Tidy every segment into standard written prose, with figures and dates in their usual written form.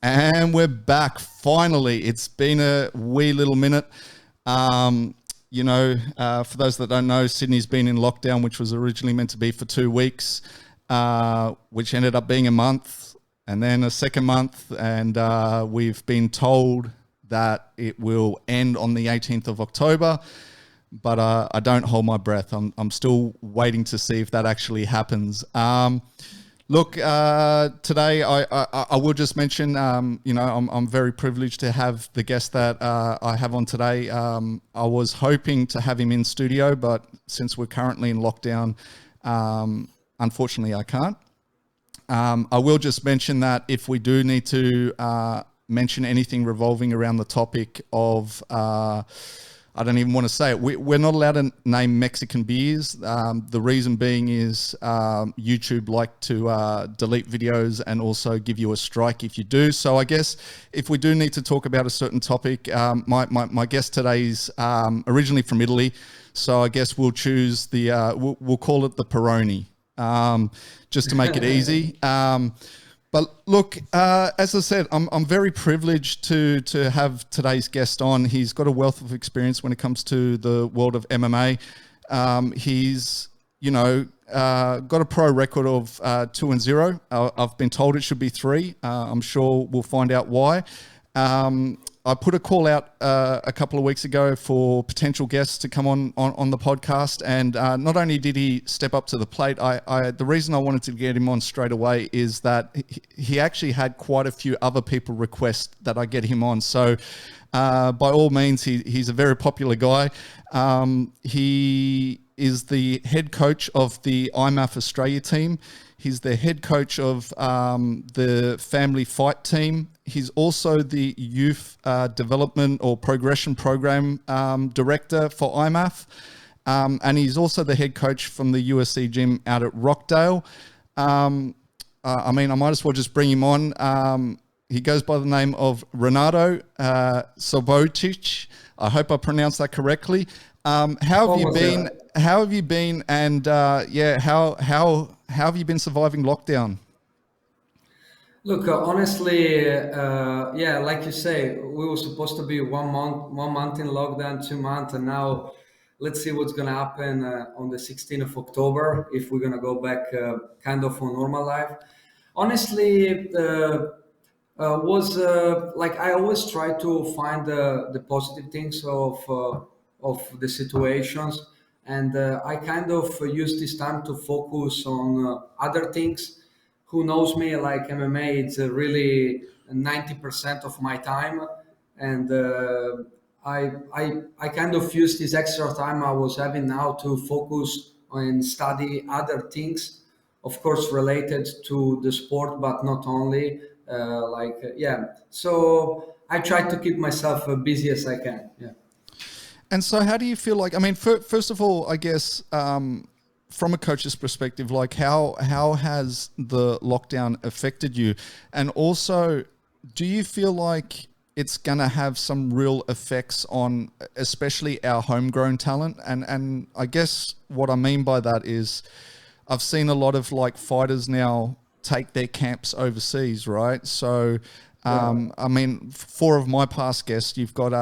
And we're back, finally. It's been a wee little minute. For those that don't know, Sydney's been in lockdown, which was originally meant to be for 2 weeks, which ended up being a month and then a second month. And we've been told that it will end on the 18th of October. But I don't hold my breath. I'm still waiting to see if that actually happens. Look, today I will just mention, I'm very privileged to have the guest that I have on today. I was hoping to have him in studio, but since we're currently in lockdown, unfortunately I can't. I will just mention that if we do need to mention anything revolving around the topic of I don't even want to say it. We're not allowed to name Mexican beers. The reason being is YouTube like to delete videos and also give you a strike if you do. So I guess if we do need to talk about a certain topic, my guest today is originally from Italy. So I guess we'll choose we'll call it the Peroni, just to make it easy. But look, as I said, I'm very privileged to have today's guest on. He's got a wealth of experience when it comes to the world of MMA. He's, got a pro record of 2-0. I've been told it should be 3. I'm sure we'll find out why. I put a call out a couple of weeks ago for potential guests to come on the podcast, and not only did he step up to the plate, the reason I wanted to get him on straight away is that he actually had quite a few other people request that I get him on. So by all means, he's a very popular guy. He is the head coach of the IMMAF Australia team. He's the head coach of the family fight team. He's also the youth development or progression program director for IMMAF. And he's also the head coach from the USC gym out at Rockdale. I might as well just bring him on. He goes by the name of Renato Subotic. I hope I pronounced that correctly. How have you been? How have you been? And how have you been surviving lockdown? Look, honestly, like you say, we were supposed to be 1 month in lockdown, 2 months, and now let's see what's going to happen on the 16th of October if we're going to go back kind of on normal life. Honestly, was like I always try to find the positive things of the situations, and I kind of use this time to focus on other things. Who knows me, like MMA, it's really 90% of my time, and I kind of use this extra time I was having now to focus and study other things, of course related to the sport, but not only. So I try to keep myself busy as I can. Yeah. And so how do you feel like, first of all, I guess, from a coach's perspective, like how has the lockdown affected you? And also, do you feel like it's going to have some real effects on especially our homegrown talent? And I guess what I mean by that is I've seen a lot of like fighters now take their camps overseas, right? So, 4 of my past guests, you've got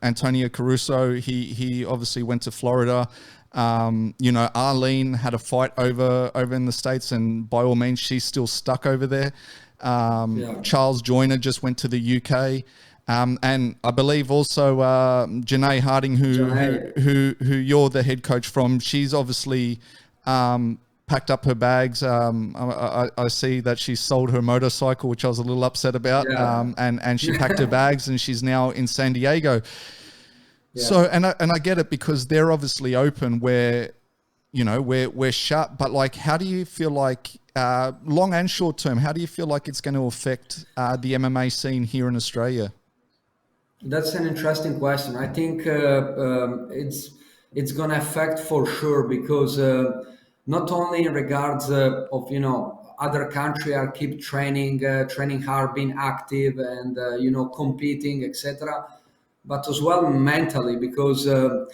Antonio Caruso. He obviously went to Florida. Arlene had a fight over in the States, and by all means, she's still stuck over there. Charles Joyner just went to the UK. And I believe also Janae Harding, who you're the head coach from, she's obviously packed up her bags. I see that she sold her motorcycle, which I was a little upset about. And she packed her bags, and she's now in San Diego. Yeah. So, and I get it because they're obviously open where, we're shut. But like, how do you feel like, long and short term, how do you feel like it's going to affect the MMA scene here in Australia? That's an interesting question. I think it's going to affect for sure because not only in regards of other country are keep training hard, being active, and competing, etc. But as well mentally, because the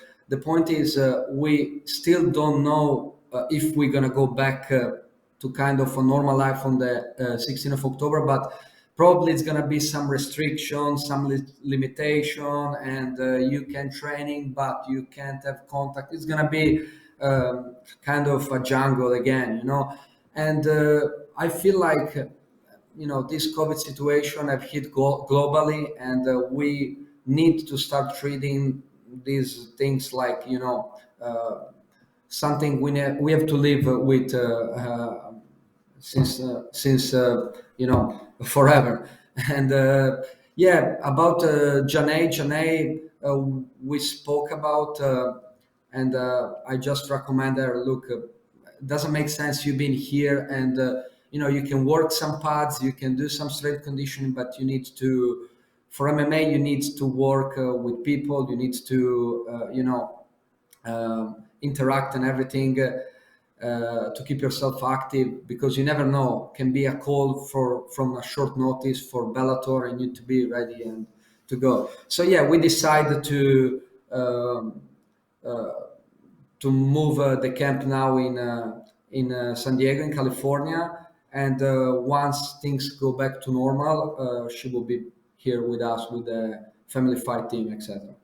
point is we still don't know if we're gonna go back to kind of a normal life on the 16th of October. But probably it's gonna be some restriction, some limitation, and you can training, but you can't have contact. It's gonna be kind of a jungle again, you know. And I feel like this COVID situation have hit globally, and we need to start treating these things like something we have to live with since forever. And yeah, about Janae, we spoke about, and I just recommend her. Look, it doesn't make sense you being here, and you can work some pads, you can do some strength conditioning, but you need to, for MMA, you need to work with people, you need to interact and everything, to keep yourself active, because you never know, can be a call from a short notice for Bellator, and you need to be ready and to go. So yeah, we decided um, uh, to move the camp now in San Diego, in California. And once things go back to normal, she will be here with us with the family fight team, etc.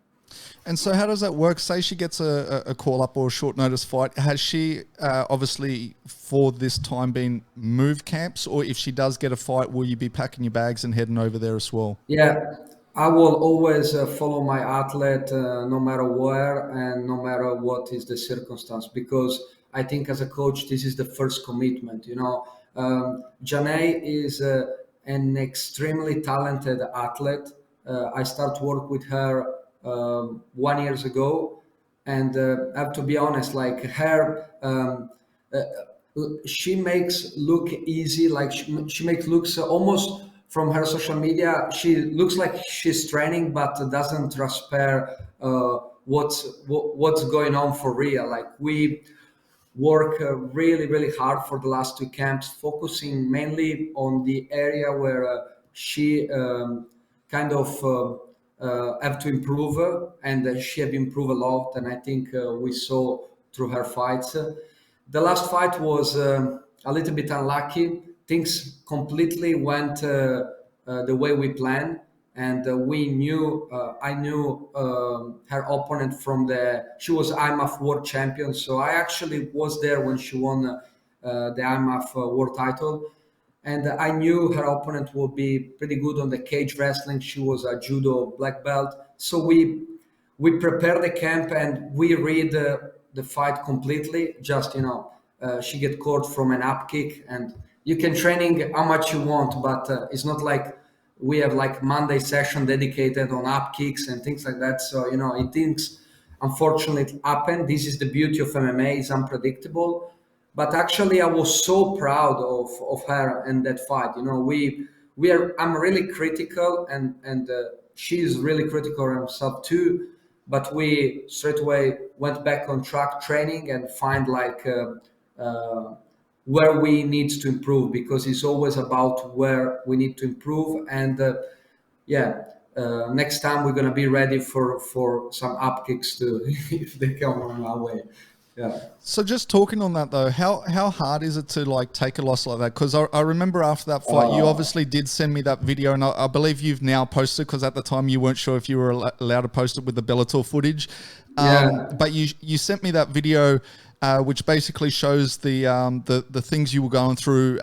And so, how does that work? Say she gets a call up or a short notice fight. Has she obviously for this time been moved camps, or if she does get a fight, will you be packing your bags and heading over there as well? Yeah, I will always follow my athlete no matter where and no matter what is the circumstance, because I think as a coach, this is the first commitment. Janae is an extremely talented athlete. I start work with her 1 year ago, and I have to be honest, like her. Uh, she makes look easy, like she makes looks almost from her social media, she looks like she's training but doesn't transfer what's going on for real. Like, we work really really hard for the last two camps, focusing mainly on the area where she kind of have to improve, and she have improved a lot, and I think we saw through her fights. The last fight was a little bit unlucky. Things completely went the way we planned, and I knew her opponent from she was IMMAF World Champion, so I actually was there when she won the IMMAF World title, and I knew her opponent would be pretty good on the cage wrestling. She was a judo black belt, so we prepare the camp and we read the fight completely. Just she get caught from an up kick, and you can training how much you want, but it's not like we have like Monday session dedicated on up kicks and things like that. So it things unfortunately it happened. This is the beauty of MMA; it's unpredictable. But actually, I was so proud of her in that fight. I'm really critical, and she's really critical of herself too. But we straight away went back on track training and find like where we need to improve, because it's always about where we need to improve. And yeah, next time we're gonna be ready for some up kicks too if they come on our way. Yeah. So just talking on that though, how hard is it to like take a loss like that? Because I remember after that fight, you obviously did send me that video, and I believe you've now posted, because at the time you weren't sure if you were allowed to post it with the Bellator footage. But you sent me that video, which basically shows the things you were going through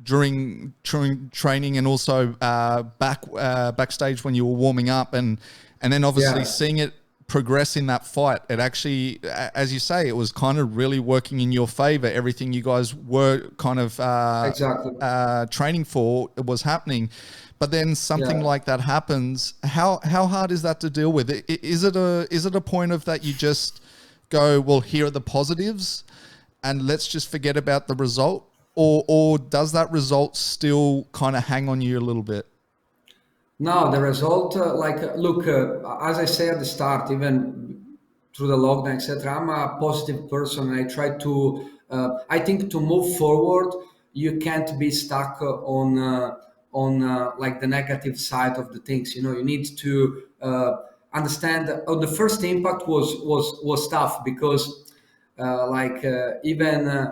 during training, and also backstage when you were warming up, and then obviously seeing it progress in that fight. It actually, as you say, it was kind of really working in your favor. Everything you guys were kind of training for was happening. But then something like that happens. How hard is that to deal with? Is it a point of that you just go, well, here are the positives, and let's just forget about the result, or does that result still kind of hang on you a little bit? No, the result, look, as I say at the start, even through the lockdown, etc., I'm a positive person. I try to, I think to move forward, you can't be stuck on like the negative side of the things. You need to understand that the first impact was tough, because even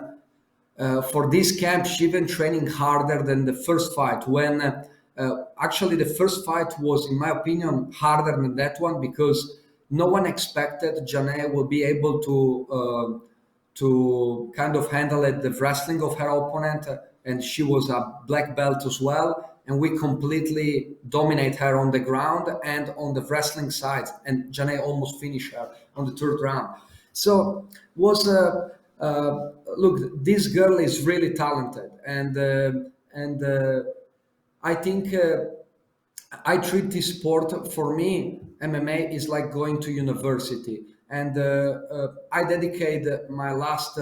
for this camp, she been training harder than the first fight. When Actually, the first fight was, in my opinion, harder than that one because no one expected Janelle will be able to kind of handle it, the wrestling of her opponent, and she was a black belt as well. And we completely dominate her on the ground and on the wrestling side. And Janelle almost finished her on the third round. So was look, this girl is really talented, and I think I treat this sport, for me, MMA is like going to university. And I dedicate my last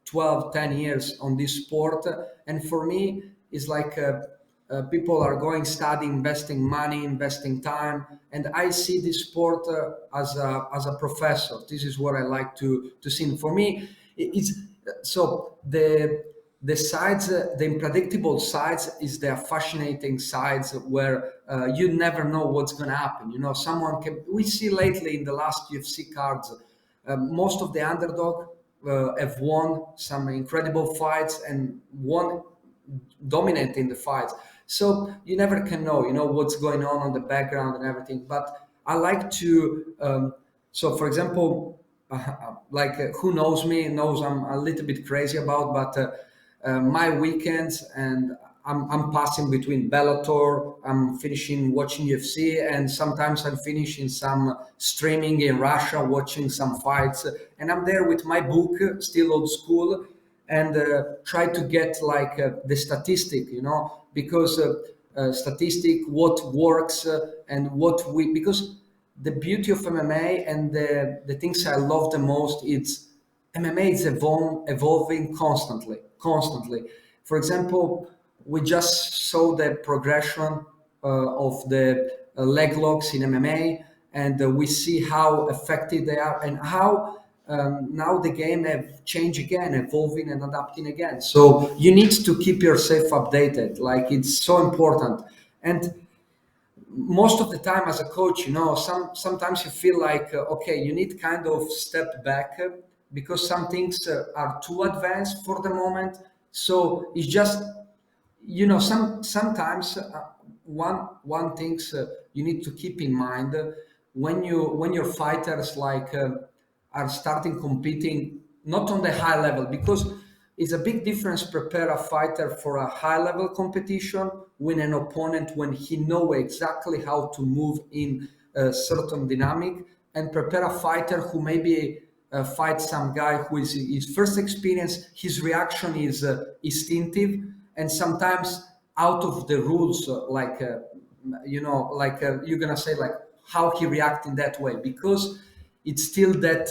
12, 10 years on this sport. And for me, it's like people are going, studying, investing money, investing time. And I see this sport as a professor. This is what I like to see. And for me, it's so the sides, the unpredictable sides, is the fascinating sides where you never know what's going to happen. You know, someone can. We see lately in the last UFC cards, most of the underdog have won some incredible fights and won dominating the fights. So you never can know, you know, what's going on the background and everything. But I like to. So, for example, who knows me knows I'm a little bit crazy about, but my weekends, and I'm passing between Bellator, I'm finishing watching UFC, and sometimes I'm finishing some streaming in Russia, watching some fights, and I'm there with my book, still old school, and try to get like the statistic, you know, because statistic, what works, and what we, because the beauty of MMA and the things I love the most, it's MMA is evolving constantly, constantly. For example, we just saw the progression of the leg locks in MMA, and we see how effective they are, and how now the game have changed again, evolving and adapting again. So you need to keep yourself updated. Like, it's so important. And most of the time as a coach, you know, sometimes you feel like okay, you need kind of step back because some things are too advanced for the moment. So it's just, you know, sometimes one things you need to keep in mind when your fighters like are starting competing not on the high level, because it's a big difference prepare a fighter for a high level competition with an opponent when he know exactly how to move in a certain dynamic, and prepare a fighter who maybe fight some guy who is his first experience, his reaction is instinctive, and sometimes out of the rules, you know, you're gonna say like how he react in that way, because it's still that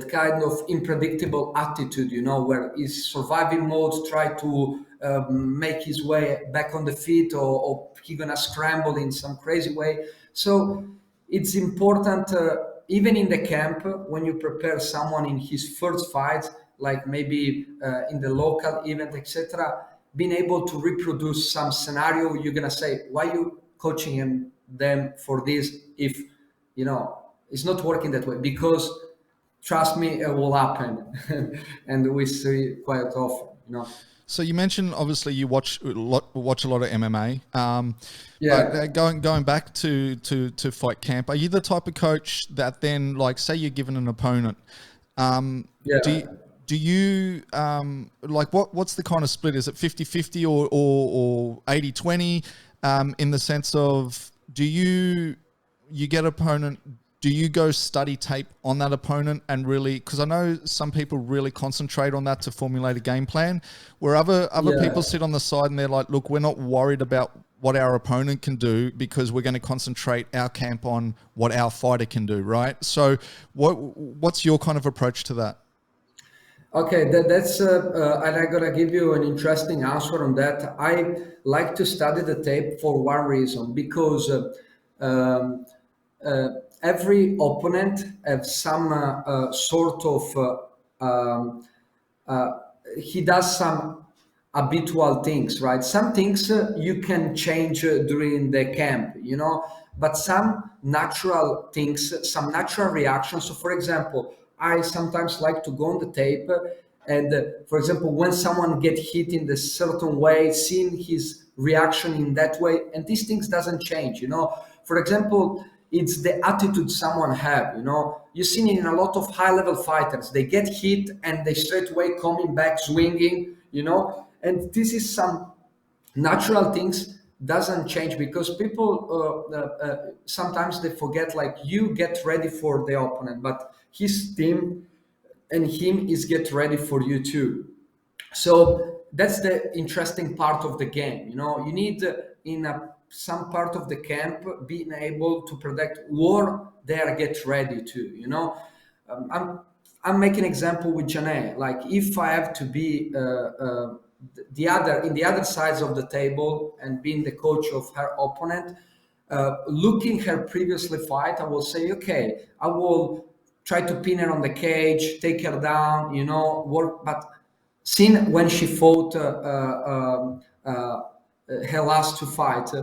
kind of unpredictable attitude, you know, where his surviving mode try to make his way back on the feet, or he gonna scramble in some crazy way. So it's important, even in the camp, when you prepare someone in his first fight, like maybe in the local event, etc., being able to reproduce some scenario. You're gonna say, why you coaching them for this if, you know, it's not working that way? Because trust me, it will happen. And we see quite often, you know. So you mentioned obviously you watch a lot of MMA, but Yeah, going back to fight camp, are you the type of coach that then, like, say you're given an opponent, yeah. do you like what's the kind of split? Is it 50-50 or 80-20, in the sense of, do you get opponent? Do you go study tape on that opponent and really, because I know some people really concentrate on that to formulate a game plan, where other people sit on the side and they're like, look, we're not worried about what our opponent can do because we're going to concentrate our camp on what our fighter can do, right? So what's your kind of approach to that? Okay, and I'm gonna give you an interesting answer on that. I like to study the tape for one reason, because um, uh, every opponent has some sort of uh, he does some habitual things, right? Some things you can change during the camp, you know, but some natural things, some natural reactions. So, for example, I sometimes like to go on the tape, and for example, when someone get hit in a certain way, seeing his reaction in that way, and these things doesn't change. For example, it's the attitude someone have. You've seen it in a lot of high level fighters. They get hit and they straight away coming back swinging. And this is some natural things doesn't change, because people sometimes they forget, like, you get ready for the opponent, but his team and him is get ready for you too. So that's the interesting part of the game. You need some part of the camp being able to predict where they are get ready to. I'm making example with Janae. Like, if I have to be the other sides of the table and being the coach of her opponent, looking her previously fight, I will say, okay, I will try to pin her on the cage, take her down, work. But seen when she fought her last two fights,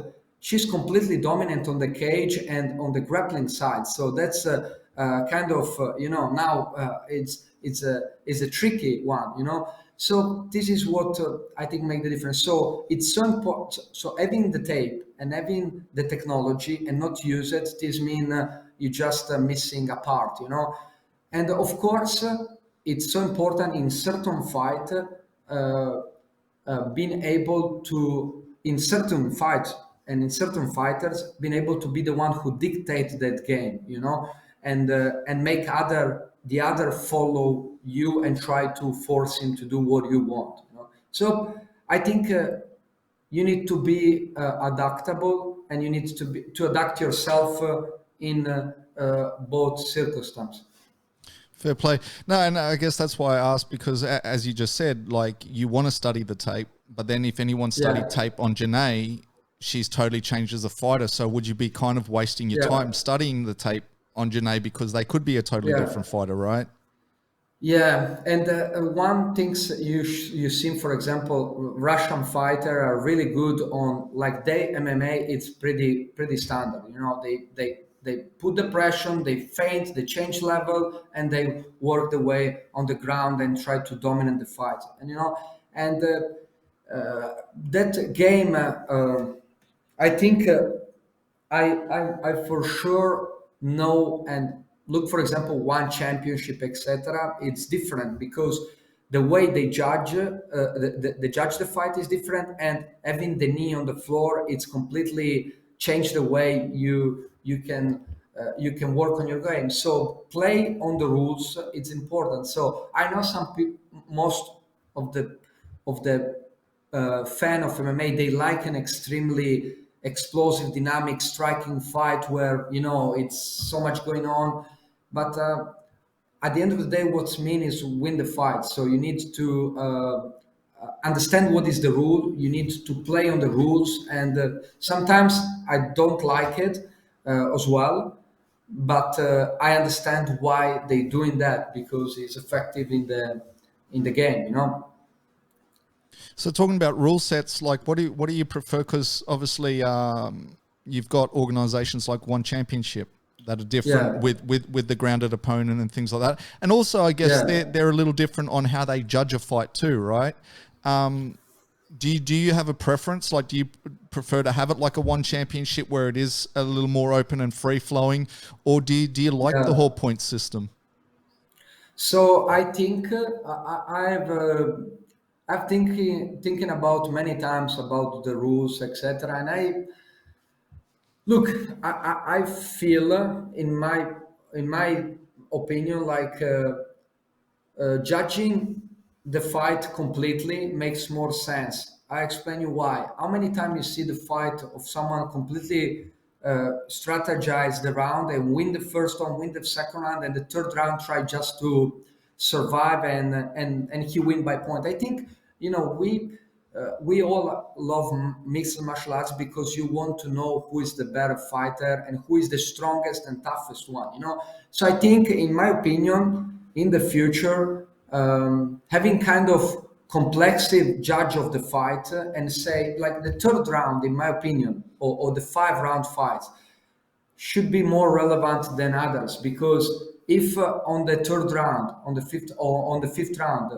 she's completely dominant on the cage and on the grappling side. So that's kind of now it's a tricky one. So this is what I think make the difference. So it's so important. So having the tape and having the technology and not use it, this mean you just missing a part. And of course, it's so important in certain fight, being able to, in certain fights and in certain fighters, being able to be the one who dictate that game, and make the other follow you and try to force him to do what you want. So I think you need to be adaptable, and you need to adapt yourself in both circumstances. Fair play. No, and I guess that's why I asked, because as you just said, like, you want to study the tape, but then if anyone studied tape on Janae, she's totally changed as a fighter. So would you be kind of wasting your time studying the tape on Janae, because they could be a totally different fighter, right? Yeah, and one things you see, for example, Russian fighter are really good on, like, they MMA. It's pretty standard. They put the pressure, they feint, they change level, and they work the way on the ground and try to dominate the fight. And that game, I think I for sure know and look, for example, one championship, etc. It's different because the way they judge the judge the fight is different, and having the knee on the floor, it's completely changed the way you can work on your game. So play on the rules, it's important. So I know some people, most of the fan of MMA, they like an extremely explosive, dynamic, striking fight where it's so much going on. But at the end of the day, what's mean is win the fight. So you need to understand what is the rule. You need to play on the rules, and sometimes I don't like it as well. But I understand why they're doing that, because it's effective in the game. So talking about rule sets, like, what do you prefer? Because obviously you've got organizations like One Championship that are different with the grounded opponent and things like that. And also, I guess they're a little different on how they judge a fight too, right? Do you have a preference? Like, do you prefer to have it like a One Championship where it is a little more open and free flowing, or do you like the whole point system? So I think I've thinking about many times about the rules, etc. And I feel in my opinion, like judging the fight completely makes more sense. I explain you why. How many times you see the fight of someone completely strategize the round and win the first round, win the second round, and the third round try just to survive, and he win by point. I think we all love mixed martial arts because you want to know who is the better fighter and who is the strongest and toughest one. So I think, in my opinion, in the future, having kind of complexive judge of the fight and say, like, the third round, in my opinion, or the 5 round fights should be more relevant than others, because if on the third round, on the fifth round,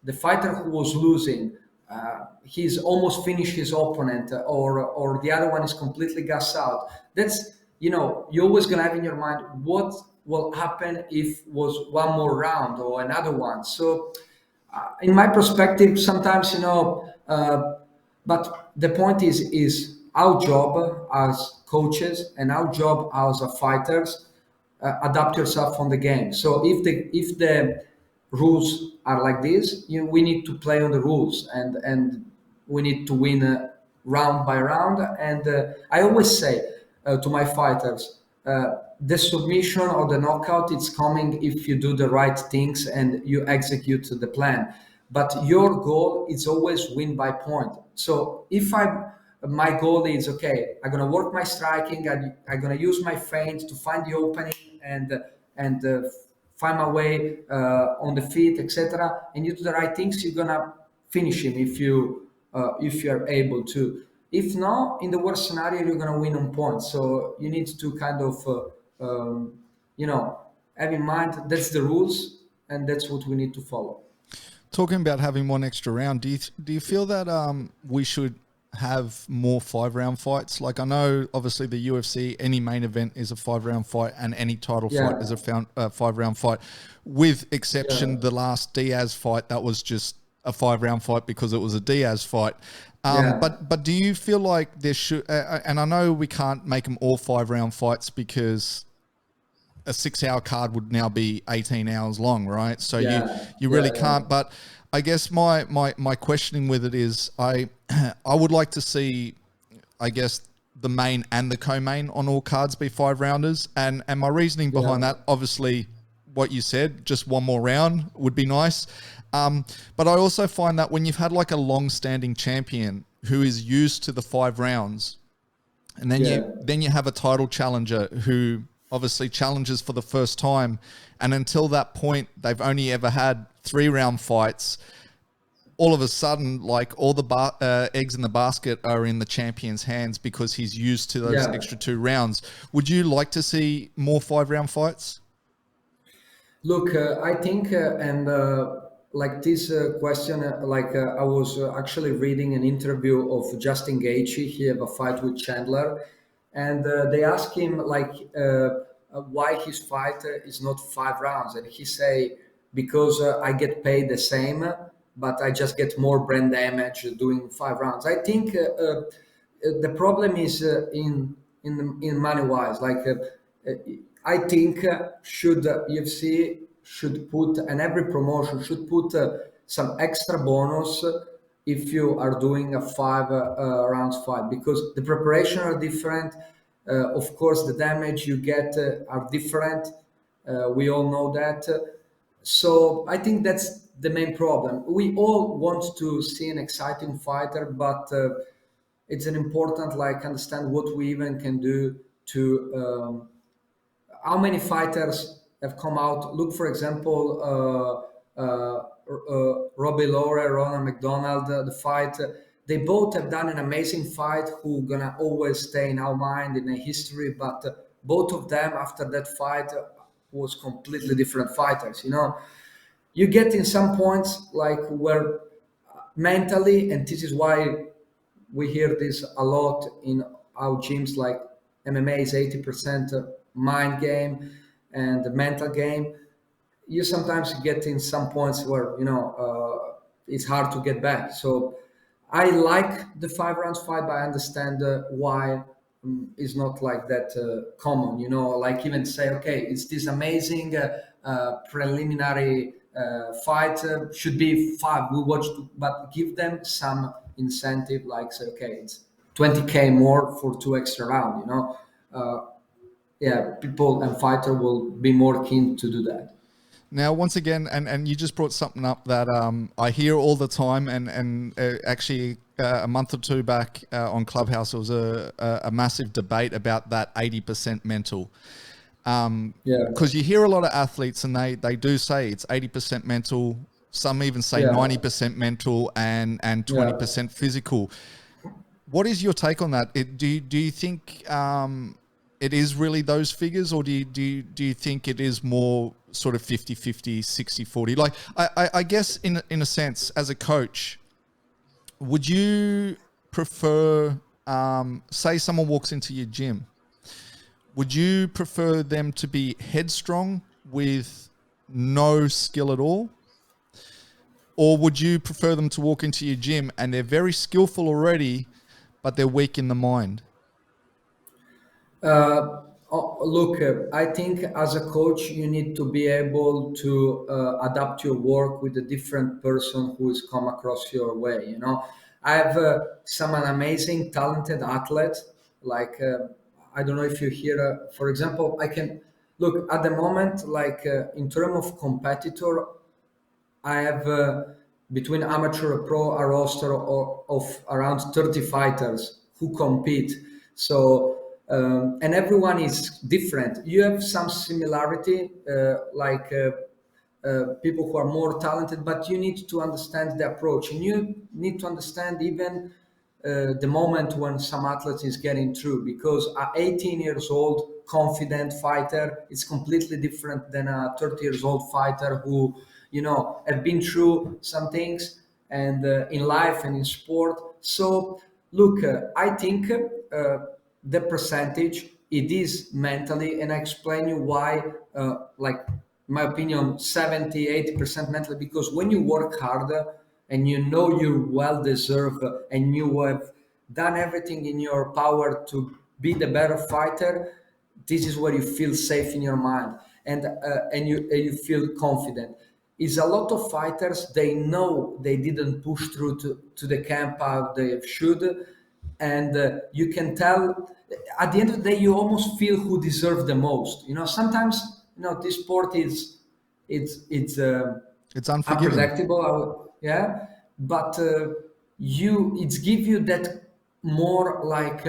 the fighter who was losing he's almost finished his opponent, or the other one is completely gassed out. That's, you're always gonna have in your mind what will happen if was one more round or another one. So in my perspective, sometimes, but the point is our job as coaches and our job as fighters, adapt yourself on the game. So if the rules are like this, we need to play on the rules, and we need to win round by round. And I always say to my fighters, the submission or the knockout, it's coming if you do the right things and you execute the plan. But your goal is always win by point. So if my goal is, okay, I'm gonna work my striking, I'm gonna use my feint to find the opening, and find my way on the feet, etc. And you do the right things, you're gonna finish him if you're able to. If not, in the worst scenario, you're gonna win on points. So you need to kind of you know have in mind that's the rules, and that's what we need to follow. Talking about having one extra round, do you feel that we should have more 5-round fights? Like, I know obviously the UFC, any main event is a 5-round fight, and any title fight is a 5-round fight, with exception the last Diaz fight, that was just a 5-round fight because it was a Diaz fight. But do you feel like there should, and I know we can't make them all 5-round fights because a 6-hour card would now be 18 hours long, right? So you really can't. But I guess my questioning with it is, I would like to see, I guess, the main and the co-main on all cards be 5-rounders. And my reasoning behind that, obviously, what you said, just one more round would be nice. But I also find that when you've had like a long-standing champion who is used to the 5 rounds, and then you have a title challenger who obviously challenges for the first time, and until that point they've only ever had 3-round fights, all of a sudden, like, all the eggs in the basket are in the champion's hands because he's used to those extra 2 rounds. Would you like to see more 5-round fights? Look, I think, and like this question, I was actually reading an interview of Justin Gaethje. He have a fight with Chandler, and they asked him why his fight is not 5 rounds, and he say, because I get paid the same, but I just get more brain damage doing 5 rounds. I think the problem is in money wise. I think UFC should put, and every promotion should put some extra bonus if you are doing a 5 rounds fight, because the preparation are different. Of course, the damage you get are different. We all know that. So I think that's the main problem. We all want to see an exciting fighter, but it's an important, understand what we even can do to. How many fighters have come out? Look, for example, Robbie Lawler, Ronald McDonald, the fight. They both have done an amazing fight who gonna always stay in our mind, in a history. But both of them, after that fight, was completely different fighters. You get in some points where mentally, and this is why we hear this a lot in our gyms, like MMA is 80% mind game and the mental game. You sometimes get in some points where it's hard to get back. So I like the 5 rounds fight, but I understand why it's not like that common. Like, even say, okay, it's this amazing preliminary fight, should be 5. We watch, but give them some incentive, like say, okay, it's 20K more for 2 extra round. People and fighter will be more keen to do that. Now, once again, and you just brought something up that I hear all the time, and actually a month or 2 back on Clubhouse, there was a massive debate about that 80% mental. Because you hear a lot of athletes, and they do say it's 80% mental. Some even say 90% mental and 20% physical. What is your take on that? Do you think it is really those figures, or do you think it is more sort of 50-50, 60-40? Like, I guess in a sense, as a coach, would you prefer, say someone walks into your gym, would you prefer them to be headstrong with no skill at all? Or would you prefer them to walk into your gym and they're very skillful already, but they're weak in the mind? Look, I think as a coach, you need to be able to adapt your work with a different person who is come across your way. You know, I have some amazing, talented athletes. Like I don't know if you hear, for example, I can look at the moment, like in terms of competitor, I have between amateur and pro a roster of around 30 fighters who compete. So and everyone is different. You have some similarity, people who are more talented, but you need to understand the approach, and you need to understand even the moment when some athlete is getting through, because a 18 years old confident fighter is completely different than a 30 years old fighter who, you know, have been through some things and in life and in sport. So look, I think the percentage it is mentally, and I explain you why, like in my opinion 70-80% mentally, because when you work harder and you know you well deserve and you have done everything in your power to be the better fighter, this is where you feel safe in your mind, and you feel confident. Is a lot of fighters, they know they didn't push through to the camp how they should, and you can tell at the end of the day you almost feel who deserve the most. You know, sometimes, you know, this sport is it's It's unforgiving. unpredictable, yeah, but you it's give you that more like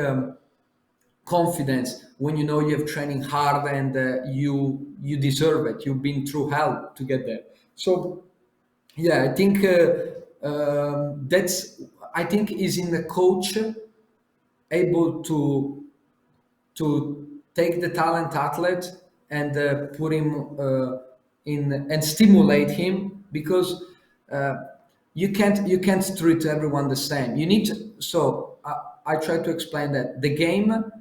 confidence when you know you have training hard and you deserve it, you've been through hell to get there. So yeah, I think that's, I think is in the coach able to take the talent athlete and put him in and stimulate him, because uh, you can't treat everyone the same. You need to, so I try to explain that the game,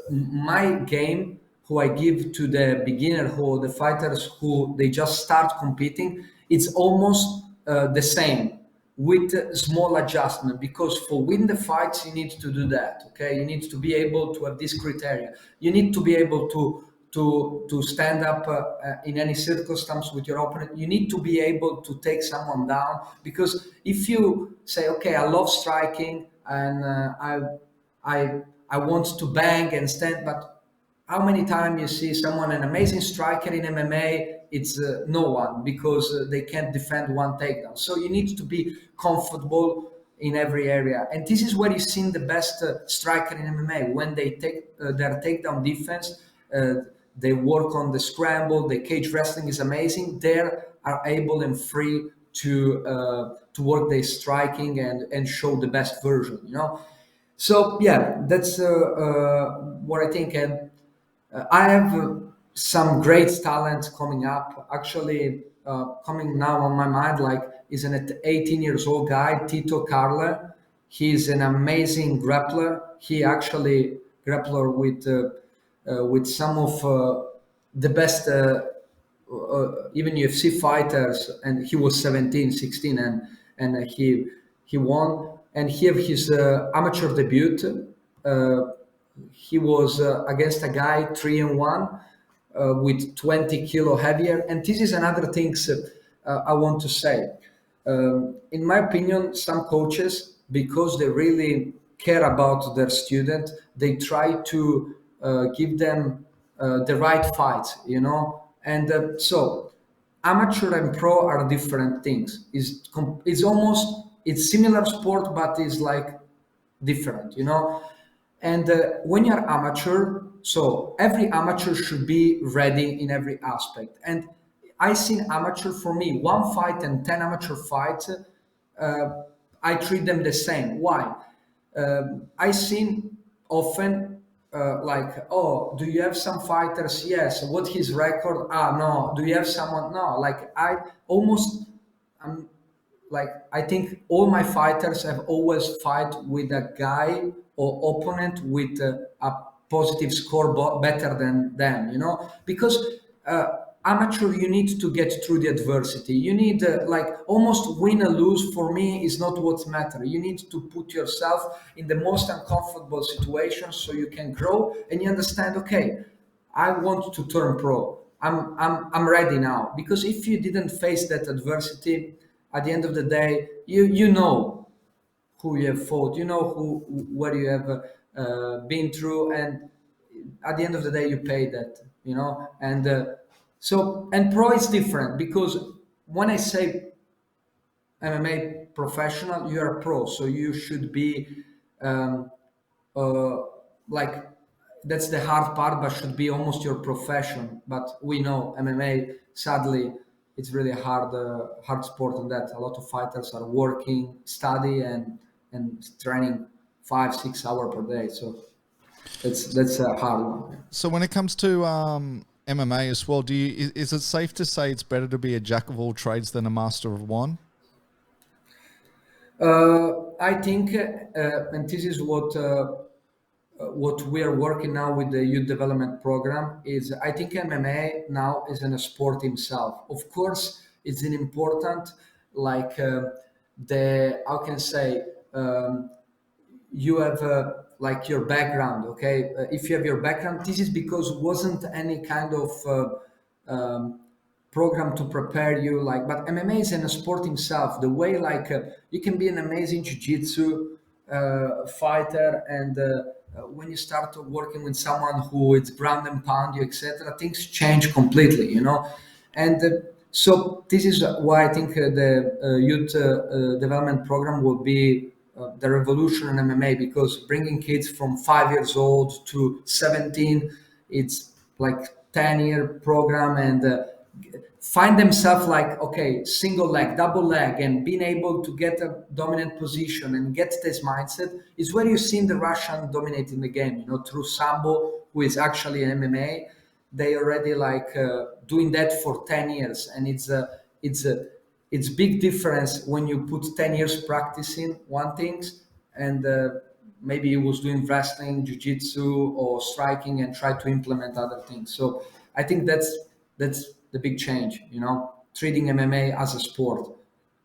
my game, who I give to the beginner, who the fighters who they just start competing, it's almost the same with small adjustment, because for win the fights you need to do that. Okay, you need to be able to have this criteria. You need to be able to stand up in any circumstance with your opponent. You need to be able to take someone down, because if you say, okay, I love striking and I want to bang and stand, but how many times you see someone, an amazing striker in MMA, it's no one, because they can't defend one takedown. So you need to be comfortable in every area, and this is where you see the best striker in MMA when they take their takedown defense. Uh, they work on the scramble. The cage wrestling is amazing. They are able and free to work their striking and show the best version. You know. So yeah, that's what I think. And I have some great talent coming up. Actually, coming now on my mind, like is an 18 years old guy, Tito Carle. He's an amazing grappler. He actually grappler with some of the best even UFC fighters, and he was 17, 16, and he won. And he have his amateur debut. Uh, he was against a guy 3-1 with 20 kilo heavier. And this is another thing I want to say. In my opinion, some coaches, because they really care about their student, they try to give them the right fights, you know. And so amateur and pro are different things. It's almost, it's similar sport, but it's like different, you know. And when you're amateur, so every amateur should be ready in every aspect. And I seen amateur, for me, one fight and 10 amateur fights, I treat them the same. Why? I seen often like, oh, do you have some fighters? Yes. What his record? Ah, no. Do you have someone? No. Like I almost, like I think all my fighters have always fight with a guy or opponent with a positive score better than them, because amateur, you need to get through the adversity. You need like almost win or lose for me is not what's matter. You need to put yourself in the most uncomfortable situation so you can grow and you understand, okay, I want to turn pro. I'm ready now. Because if you didn't face that adversity, at the end of the day, you know who you have fought, you know what you have been through, and at the end of the day, you pay that, And and pro is different because when I say MMA professional, you are a pro, so you should be um, uh, like that's the hard part, but should be almost your profession. But we know MMA, sadly, it's really hard sport on that. A lot of fighters are working, study, and training 5-6 hours per day. So that's a hard one. So when it comes to MMA as well, is it safe to say it's better to be a jack of all trades than a master of one? I think, and this is what we are working now with the youth development program is I think MMA now is in a sport himself. Of course, it's an important like the how can I say you have like your background. Okay, if you have your background, this is because wasn't any kind of program to prepare you like. But MMA is in a sport himself. The way like you can be an amazing jiu-jitsu fighter and when you start working with someone who it's ground and pound you, etc., things change completely, and so this is why I think the youth development program will be the revolution in MMA, because bringing kids from 5 years old to 17, it's like 10-year program, and find themselves like, okay, single leg, double leg, and being able to get a dominant position and get this mindset is where you've seen the Russian dominating the game, through Sambo, who is actually an MMA. They already like doing that for 10 years. And it's big difference when you put 10 years practicing one things and maybe he was doing wrestling, jiu-jitsu or striking and try to implement other things. So I think that's the big change, treating MMA as a sport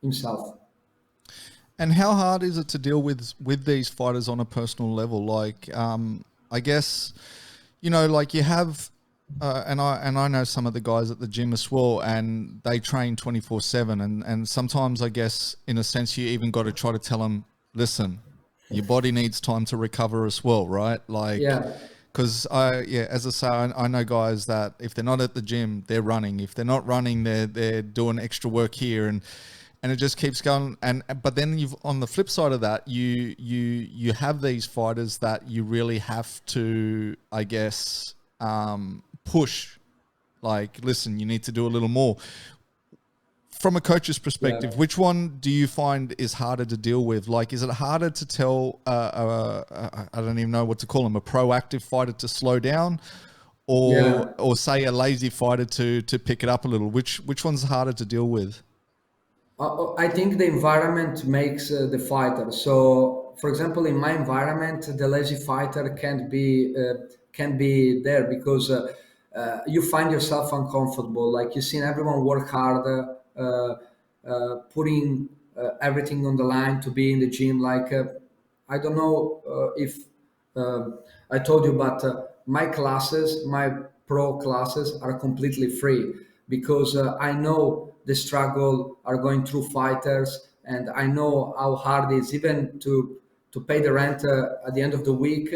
himself. And how hard is it to deal with these fighters on a personal level? Like, I guess, like you have, and I know some of the guys at the gym as well, and they train 24/7, and sometimes I guess in a sense you even got to try to tell them, listen, your body needs time to recover as well, right? Like, Yeah. because as I say, I know guys that if they're not at the gym, they're running. If they're not running, they're doing extra work here, and it just keeps going. But then you've on the flip side of that, you have these fighters that you really have to, I guess, push. Like, listen, you need to do a little more. From a coach's perspective, Yeah. which one do you find is harder to deal with? Like, is it harder to tell, I don't even know what to call him, a proactive fighter to slow down, Yeah. or say a lazy fighter to pick it up a little? Which one's harder to deal with? I think the environment makes the fighter. So, for example, in my environment, the lazy fighter can't be there because you find yourself uncomfortable. Like you've seen everyone work hard, putting everything on the line to be in the gym. Like I don't know if uh, I told you, but my classes, my pro classes, are completely free because I know the struggle are going through fighters, and I know how hard it is even to pay the rent at the end of the week,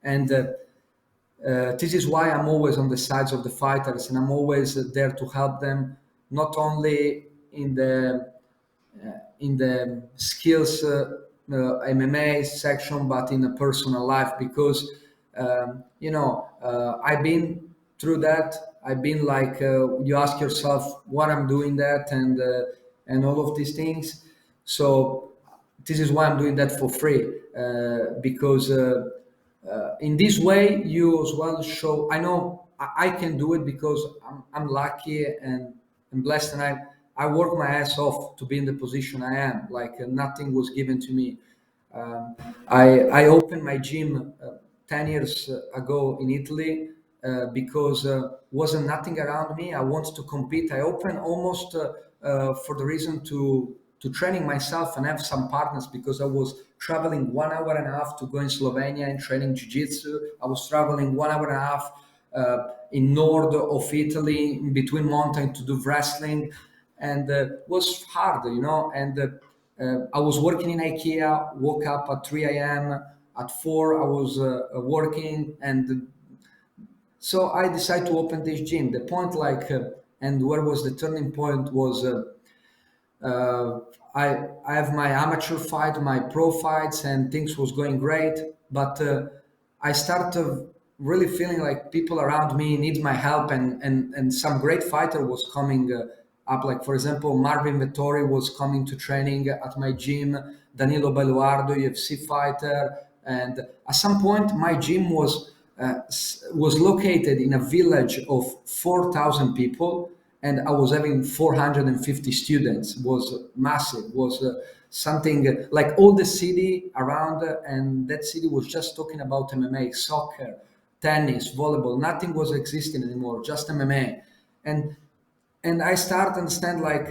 and this is why I'm always on the sides of the fighters, and I'm always there to help them, not only in the skills MMA section, but in a personal life, because I've been through that. I've been like you ask yourself what I'm doing that and all of these things. So this is why I'm doing that for free because in this way you as well show. I know I can do it because I'm lucky and blessed, and I worked my ass off to be in the position I am. Like nothing was given to me. I opened my gym 10 years ago in Italy because wasn't nothing around me. I wanted to compete. I opened almost for the reason to training myself and have some partners, because I was traveling 1 hour and a half to go in Slovenia and training jiu-jitsu. I was traveling 1 hour and a half in north of Italy in between mountain to do wrestling, and was hard, and I was working in IKEA, woke up at 3 a.m. At 4 I was working, and so I decided to open this gym. The point, and where was the turning point was uh, I have my amateur fight, my pro fights, and things was going great. But I started really feeling like people around me need my help, and some great fighter was coming up. Like for example, Marvin Vettori was coming to training at my gym. Danilo Belluardo, UFC fighter, and at some point my gym was located in a village of 4,000 people, and I was having 450 students. Was massive. Was something like all the city around, and that city was just talking about MMA, soccer, tennis, volleyball. Nothing was existing anymore, just MMA. And I start understand like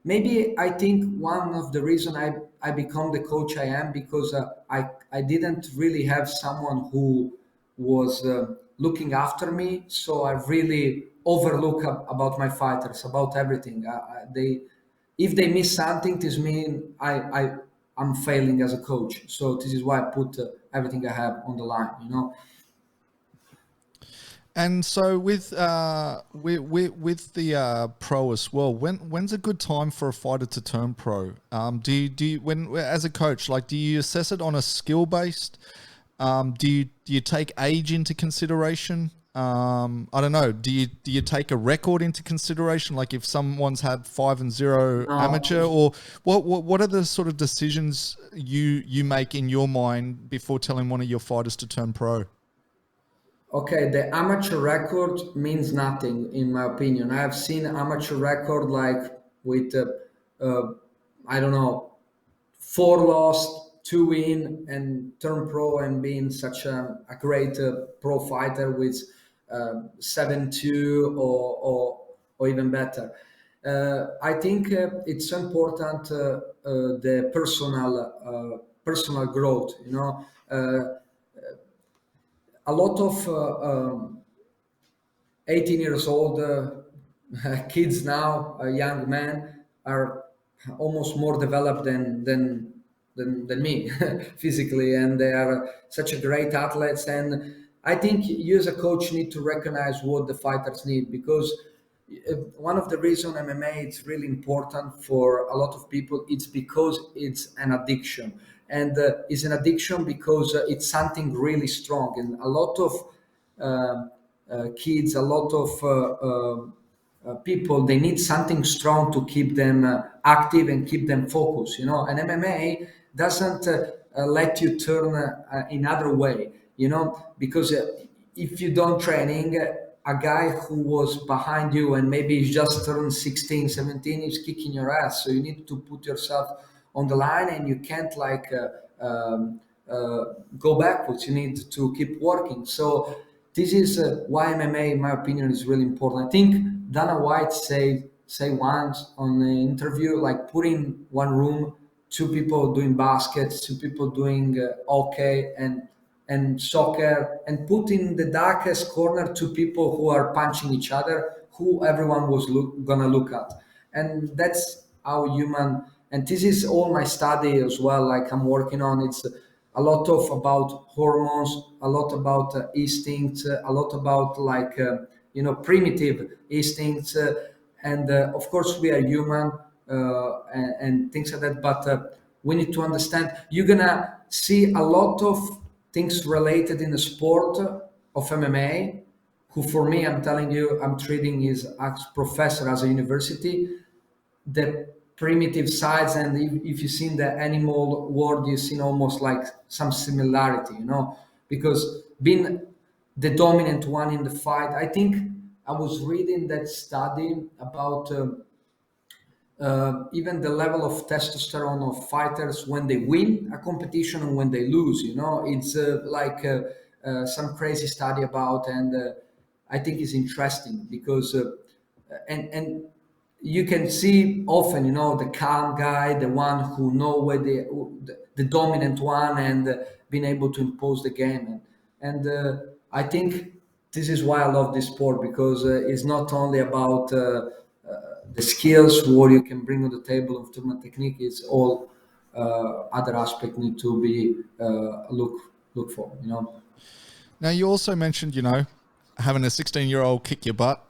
maybe I think one of the reason I become the coach I am, because I didn't really have someone who was looking after me, so I really overlook about my fighters, about everything. They if they miss something, this mean I'm failing as a coach. So this is why I put everything I have on the line. And so with the pro as well, when's a good time for a fighter to turn pro? Do you when as a coach, like, do you assess it on a skill based? Do you take age into consideration? I don't know. Do you take a record into consideration? Like if someone's had 5-0 amateur, or what are the sort of decisions you make in your mind before telling one of your fighters to turn pro? Okay, the amateur record means nothing in my opinion. I have seen amateur record like with I don't know, 4 lost, 2 win, and turn pro and being such a great pro fighter with 7-2 or even better. I think it's so important the personal growth. A lot of 18 years old kids now, young men, are almost more developed than me physically, and they are such a great athletes. And I think you as a coach need to recognize what the fighters need, because one of the reason MMA is really important for a lot of people, it's because it's an addiction, and it's an addiction because it's something really strong, and a lot of kids, a lot of people, they need something strong to keep them active and keep them focused. And MMA doesn't let you turn in other way. Because if you don't training, a guy who was behind you and maybe he's just turned 16, 17, is kicking your ass. So you need to put yourself on the line, and you can't go backwards. You need to keep working. So this is why MMA, in my opinion, is really important. I think Dana White say once on the interview, like putting one room, two people doing baskets, two people doing hockey and soccer, and put in the darkest corner two people who are punching each other, who everyone was gonna look at. And that's how human. And this is all my study as well. Like I'm working on, it's a lot of about hormones, a lot about instincts, a lot about primitive instincts, and of course we are human, and things like that. But we need to understand. You're gonna see a lot of things related in the sport of MMA. Who, for me, I'm telling you, I'm treating his as professor as a university, the primitive sides. And if you've seen the animal world, you've seen almost like some similarity, because being the dominant one in the fight. I think I was reading that study about even the level of testosterone of fighters when they win a competition and when they lose. It's like some crazy study about, and I think it's interesting because and you can see often, the calm guy, the one who know where the dominant one, and being able to impose the game. And I think this is why I love this sport, because it's not only about the skills, what you can bring on the table of tournament technique. It's all other aspect need to be look for. Now, you also mentioned, having a 16-year-old kick your butt.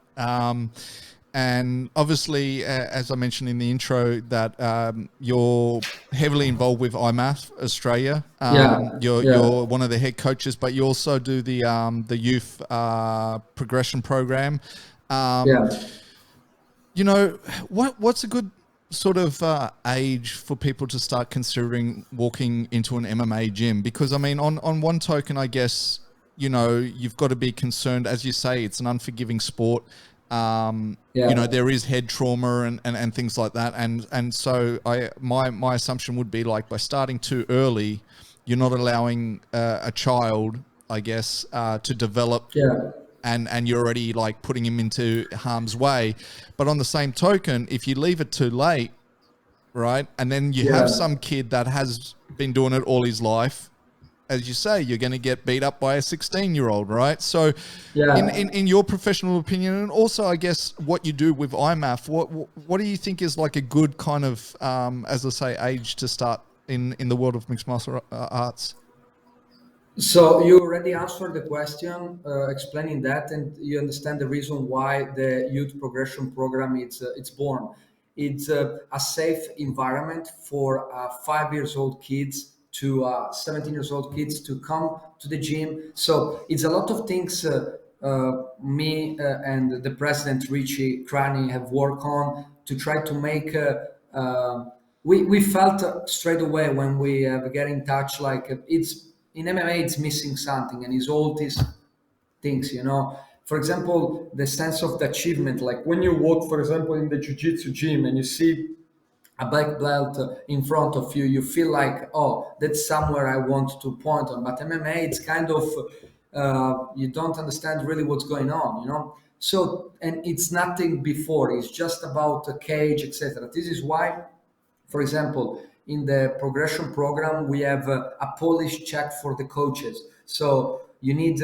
And obviously, as I mentioned in the intro, that you're heavily involved with IMMAF Australia. You're one of the head coaches, but you also do the youth progression program. Yeah. What's a good sort of age for people to start considering walking into an MMA gym? Because I mean, on one token, I guess, you've got to be concerned, as you say, it's an unforgiving sport. There is head trauma and things like that. And so my assumption would be, like, by starting too early, you're not allowing a child, I guess, to develop. And you're already, like, putting him into harm's way. But on the same token, if you leave it too late, right, and then you have some kid that has been doing it all his life, as you say, you're going to get beat up by a 16-year-old, right? So in your professional opinion, and also, I guess, what you do with IMMAF, what do you think is, like, a good kind of, as I say, age to start in the world of mixed martial arts? So you already answered the question, explaining that, and you understand the reason why the youth progression program it's born. It's a safe environment for 5 years old kids to 17 years old kids to come to the gym. So it's a lot of things me and the president Richie Cranney have worked on to try to make. We felt straight away when we get in touch, like, it's in MMA, it's missing something, and it's all these things. For example, the sense of the achievement, like when you walk, for example, in the jiu-jitsu gym and you see a black belt in front of you, you feel like, oh, that's somewhere I want to point on. But MMA, it's kind of you don't understand really what's going on. So, and it's nothing before, it's just about a cage, etc. This is why, for example, in the progression program, we have a polish check for the coaches. So you need,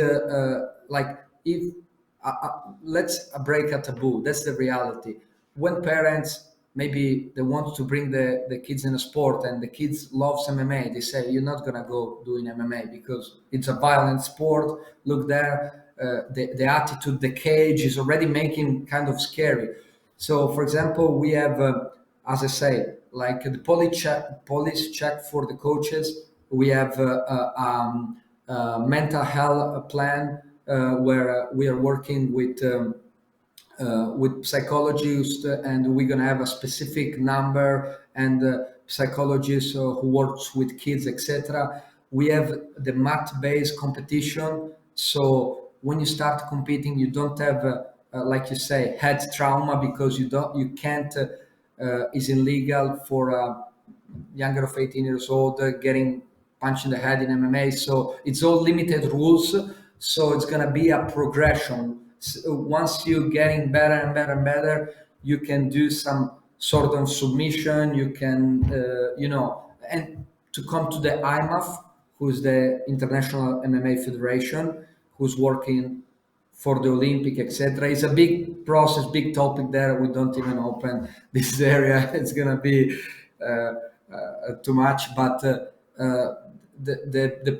like, if let's break a taboo. That's the reality. When parents, maybe they want to bring the kids in a sport, and the kids loves MMA, they say, you're not gonna go doing MMA because it's a violent sport. Look there, the attitude, the cage is already making kind of scary. So, for example, we have, as I say, like the police check for the coaches. We have mental health plan where we are working with psychologists, and we're gonna have a specific number and psychologists who works with kids, etc. We have the mat-based competition. So when you start competing, you don't have, like you say, head trauma, because you can't. Is illegal for younger of 18 years old getting punched in the head in MMA. So it's all limited rules. So it's gonna be a progression. So once you're getting better and better and better, you can do some sort of submission. You can, and to come to the IMMAF, who's the International MMA Federation, who's working for the Olympic, etc. It's a big process, big topic there. We don't even open this area. It's gonna be too much. But the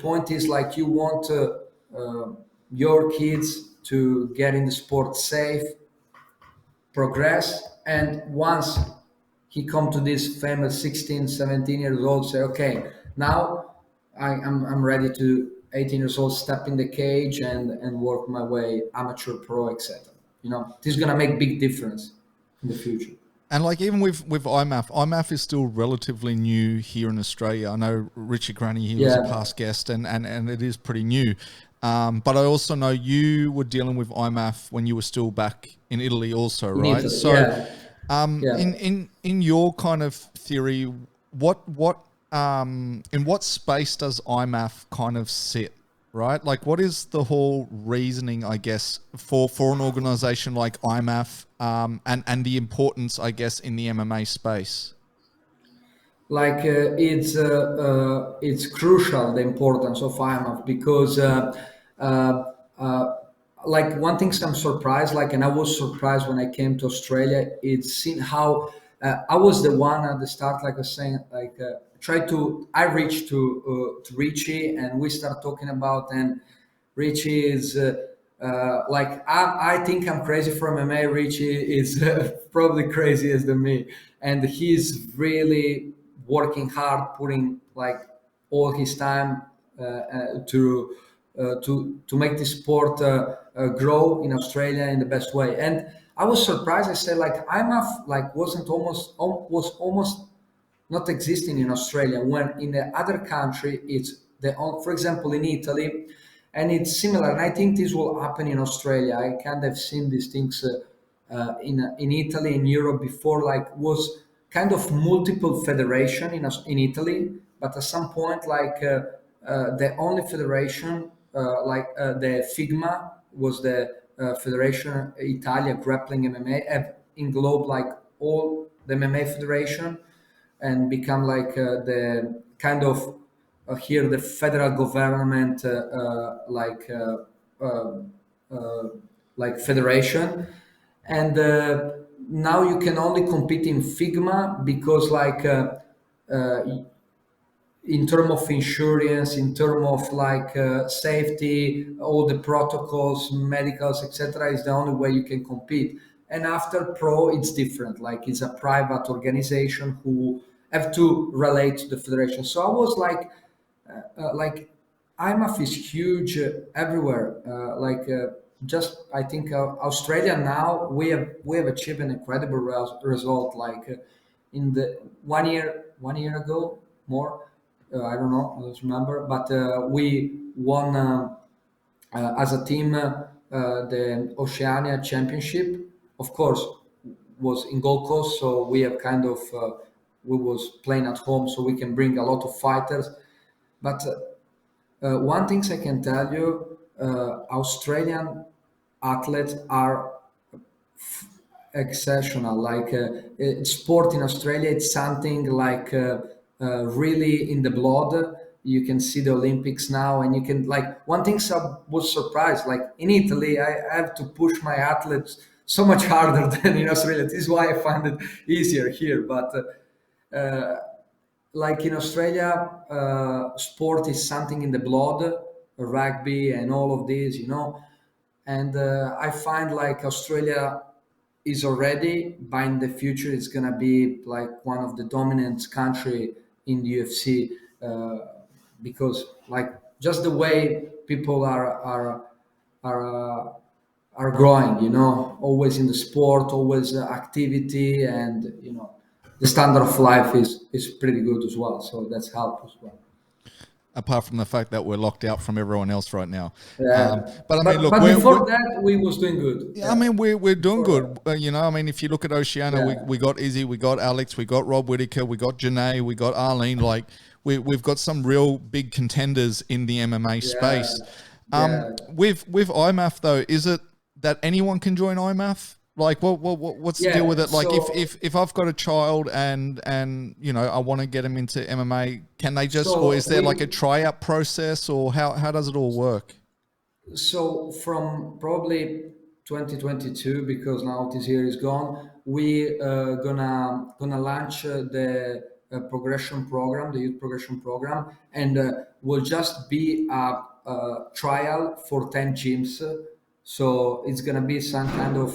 point is, like, you want your kids to get in the sport safe, progress, and once he come to this famous 16, 17 years old, say, okay, now I'm ready to 18 years old step in the cage and work my way amateur pro, etc. This is gonna make big difference in the future. And, like, even with IMMAF is still relatively new here in Australia. I know Richie Granny, he was a past guest, and it is pretty new. But I also know you were dealing with IMMAF when you were still back in Italy also, right? So Yeah. In your kind of theory, in what space does IMMAF kind of sit? Right, like what is the whole reasoning, I guess, for an organization like IMMAF, and the importance, I guess, in the MMA space? Like it's crucial the importance of IMF because uh, uh, like one thing I'm surprised, like, and I was surprised when I came to Australia, it's seen how I was the one at the start, like I was saying, like I reached to Richie and we start talking about, and Richie is like I think I'm crazy for MMA. Richie is probably crazier than me, and he's really working hard, putting like all his time to make the sport grow in Australia in the best way. And I was surprised. I said like IMAF like was almost not existing in Australia, when in the other country it's for example in Italy, and it's similar. And I think this will happen in Australia. I kind of seen these things in Italy, in Europe before. Like was kind of multiple federation in Italy, but at some point like the only federation the FIGMA was the Federation Italia Grappling MMA have englobed like all the MMA federation and become like the kind of here the federal government uh, uh, like federation. And now you can only compete in Figma because like uh, in terms of insurance, in terms of like safety, all the protocols, medicals, etc., is the only way you can compete. And after pro, it's different. Like it's a private organization who have to relate to the federation. So I was like IMAF is huge everywhere. Just I think Australia now we have achieved an incredible result. Like in the 1 year ago more. I don't know, I don't remember, but we won as a team the Oceania Championship. Of course, was in Gold Coast, so we have kind of we was playing at home, so we can bring a lot of fighters. But one thing I can tell you, Australian athletes are exceptional. Like sport in Australia, it's something like really in the blood. You can see the Olympics now, and you can like one thing I was surprised. Like in Italy, I have to push my athletes so much harder than in Australia. This is why I find it easier here. But like in Australia, sport is something in the blood, rugby and all of these, and I find like Australia is already, but in the future it's gonna be like one of the dominant country in the UFC because like just the way people are are growing, always in the sport, always activity, and the standard of life is pretty good as well. So that's helped as well. Apart from the fact that we're locked out from everyone else right now. Yeah, But I mean, but look, but we're before that we was doing good. yeah, I Yeah, mean, we're doing before good. that. I mean, if you look at Oceania, Yeah, we got Izzy, we got Alex, we got Rob Whitaker, we got Janae, we got Arlene. Like, we've got some real big contenders in the MMA yeah, space. yeah, With IMAF though, is it that anyone can join IMAF? Like, what's the deal with yeah. it? Like, if So if I've got a child and I want to get them into MMA, can they just, or so is there like a we tryout process, or how does it all work? so from probably 2022, because now this year is gone, we gonna launch the progression program, the youth progression program, and will just be a trial for 10 gyms. So it's gonna be some kind of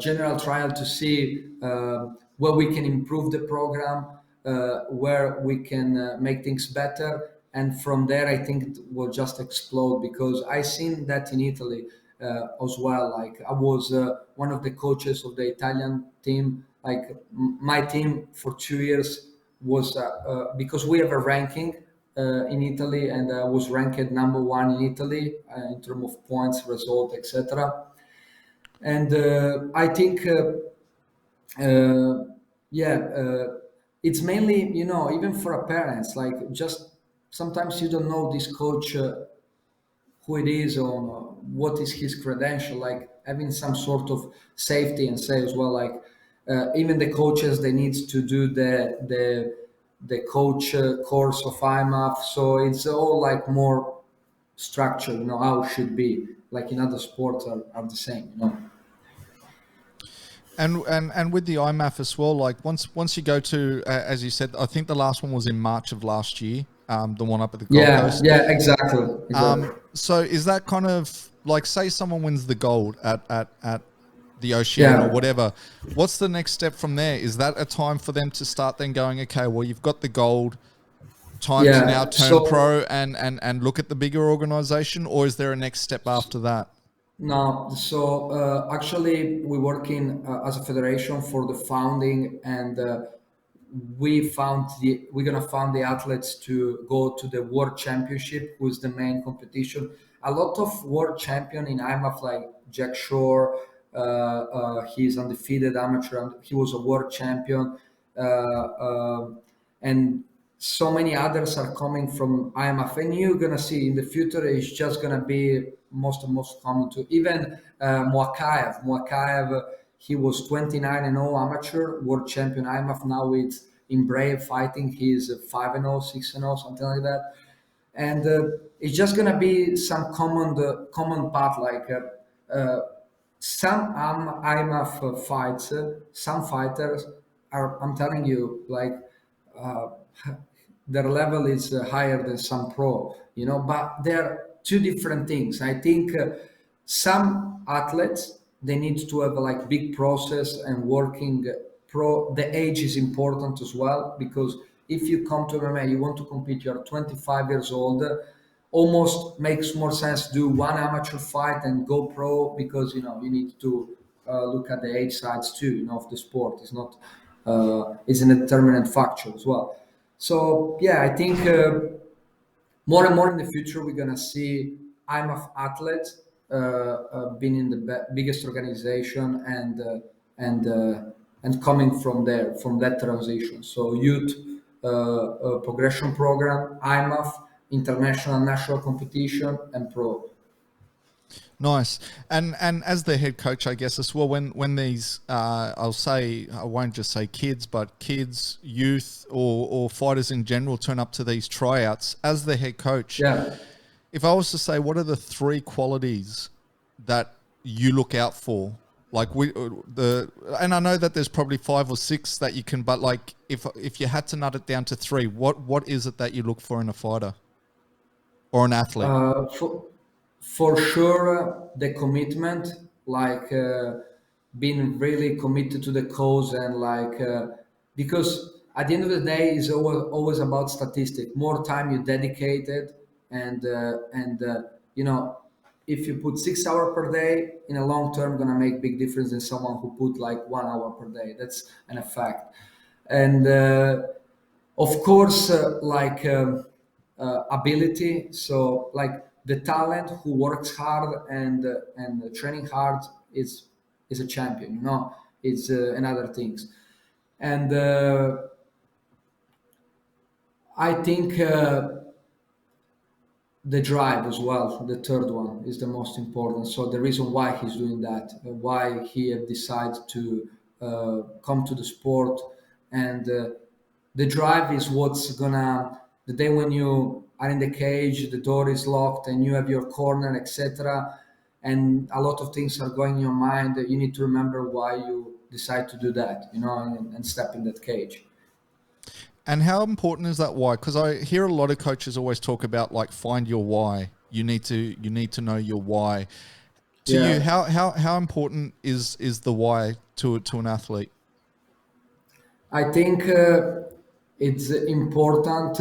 general trial to see where we can improve the program, where we can make things better. And from there, I think it will just explode because I seen that in Italy as well. Like I was one of the coaches of the Italian team. Like my team for 2 years was because we have a ranking in Italy, and was ranked number one in Italy in terms of points, result, etc. And I think uh, yeah, it's mainly, even for a parents, like, just sometimes you don't know this coach, who it is, or what is his credential, like having some sort of safety and say as well, like, even the coaches, they need to do the coach course of IMMAF, so it's all like more structured, how it should be, like in other sports are the same. And with the IMAF as well, like once you go to, as you said, I think the last one was in March of last year, the one up at the Gold Yeah, Coast. yeah, exactly. So is that kind of like, say someone wins the gold at the Oceania or Yeah, whatever, what's the next step from there? Is that a time for them to start then going, okay, well, you've got the gold, time to now yeah. turn So pro and look at the bigger organization, or is there a next step after that? no, so actually, we work in as a federation for the founding, and we're gonna found the athletes to go to the World Championship, who's the main competition. A lot of world champion in IMMAF, like Jack Shore, he's undefeated amateur, and he was a world champion, and so many others are coming from IMF, and you're gonna see in the future it's just gonna be most common to even Muakayev. He was 29 and 0 amateur world champion IMF. Now it's in Brave fighting. He's 5 and 0, 6 and 0, something like that. And it's just gonna be some common path, like some IMF fights. Some fighters are, I'm telling you, like, uh, their level is higher than some pro, but they're two different things. I think some athletes, they need to have like big process and working pro. The age is important as well, because if you come to MMA, you want to compete, you're 25 years old, almost makes more sense to do one amateur fight and go pro, because you need to look at the age sides too, of the sport. It's not is an determinant factor as well. So yeah, I think more and more in the future we're gonna see IMF athletes being in the biggest organization, and coming from there, from that transition. So youth progression program, IMF, international national competition, and pro. Nice. And as the head coach, I guess as well, when these, I'll say, I won't just say kids, but kids, youth, or fighters in general turn up to these tryouts, as the head coach, Yeah. if I was to say, what are the three qualities that you look out for? Like and I know that there's probably 5 or 6 that you can, but like if you had to nut it down to 3, what is it that you look for in a fighter or an athlete? For sure, the commitment, like being really committed to the cause, and like because at the end of the day, it's always about statistic. More time you dedicated, and if you put 6 hours per day in a long term, gonna make big difference than someone who put like 1 hour per day. That's an effect. And of course, ability. So like the talent who works hard and training hard is a champion. It's another things. And I think the drive as well, the third one, is the most important. So the reason why he's doing that, why he have decided to come to the sport, and the drive is what's gonna, the day when you are in the cage, the door is locked and you have your corner, etc., and a lot of things are going in your mind, that you need to remember why you decide to do that, and step in that cage. And how important is that why? Because I hear a lot of coaches always talk about like, find your why. You need to know your why. To you, Yeah. how important is the why to an athlete? I think it's important.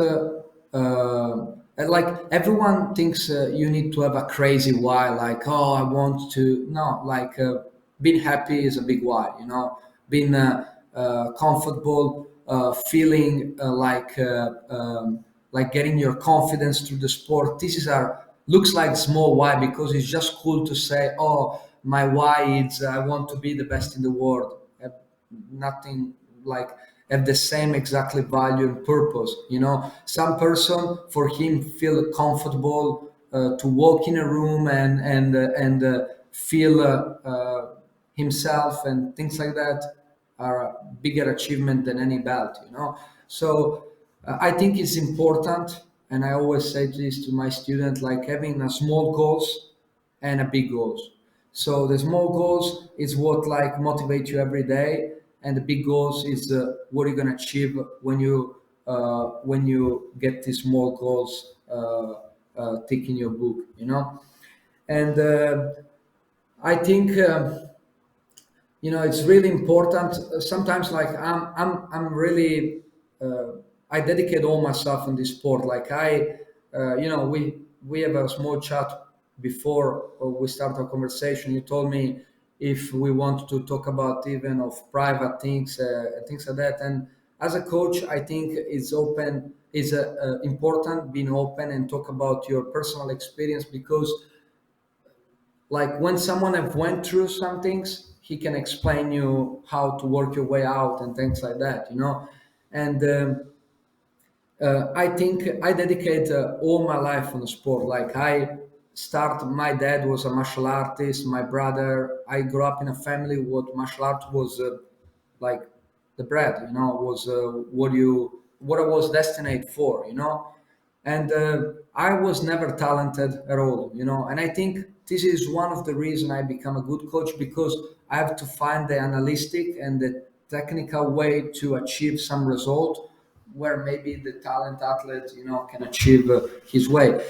Like everyone thinks you need to have a crazy why, like, oh, I want to. No, like being happy is a big why. Being comfortable, feeling like getting your confidence through the sport. This is our looks like small why, because it's just cool to say, oh, my why is I want to be the best in the world. Nothing like have the same exactly value and purpose. Some person for him feel comfortable to walk in a room and feel himself and things like that are a bigger achievement than any belt. So I think it's important, and I always say this to my students, like having a small goals and a big goals. So the small goals is what like motivate you every day, and the big goals is what you're gonna achieve when you get these small goals tick in your book. And I think. It's really important. Sometimes like I'm really I dedicate all myself in this sport. Like we have a small chat before we start our conversation. You told me if we want to talk about even of private things, things like that. And as a coach, I think it's open is important being open and talk about your personal experience, because like when someone have went through some things, he can explain you how to work your way out and things like that. And I think I dedicate all my life on the sport. Like my dad was a martial artist, my brother, I grew up in a family what martial art was like the bread, was what I was destined for. And I was never talented at all. And I think this is one of the reasons I become a good coach, because I have to find the analytic and the technical way to achieve some result where maybe the talent athlete can achieve his way.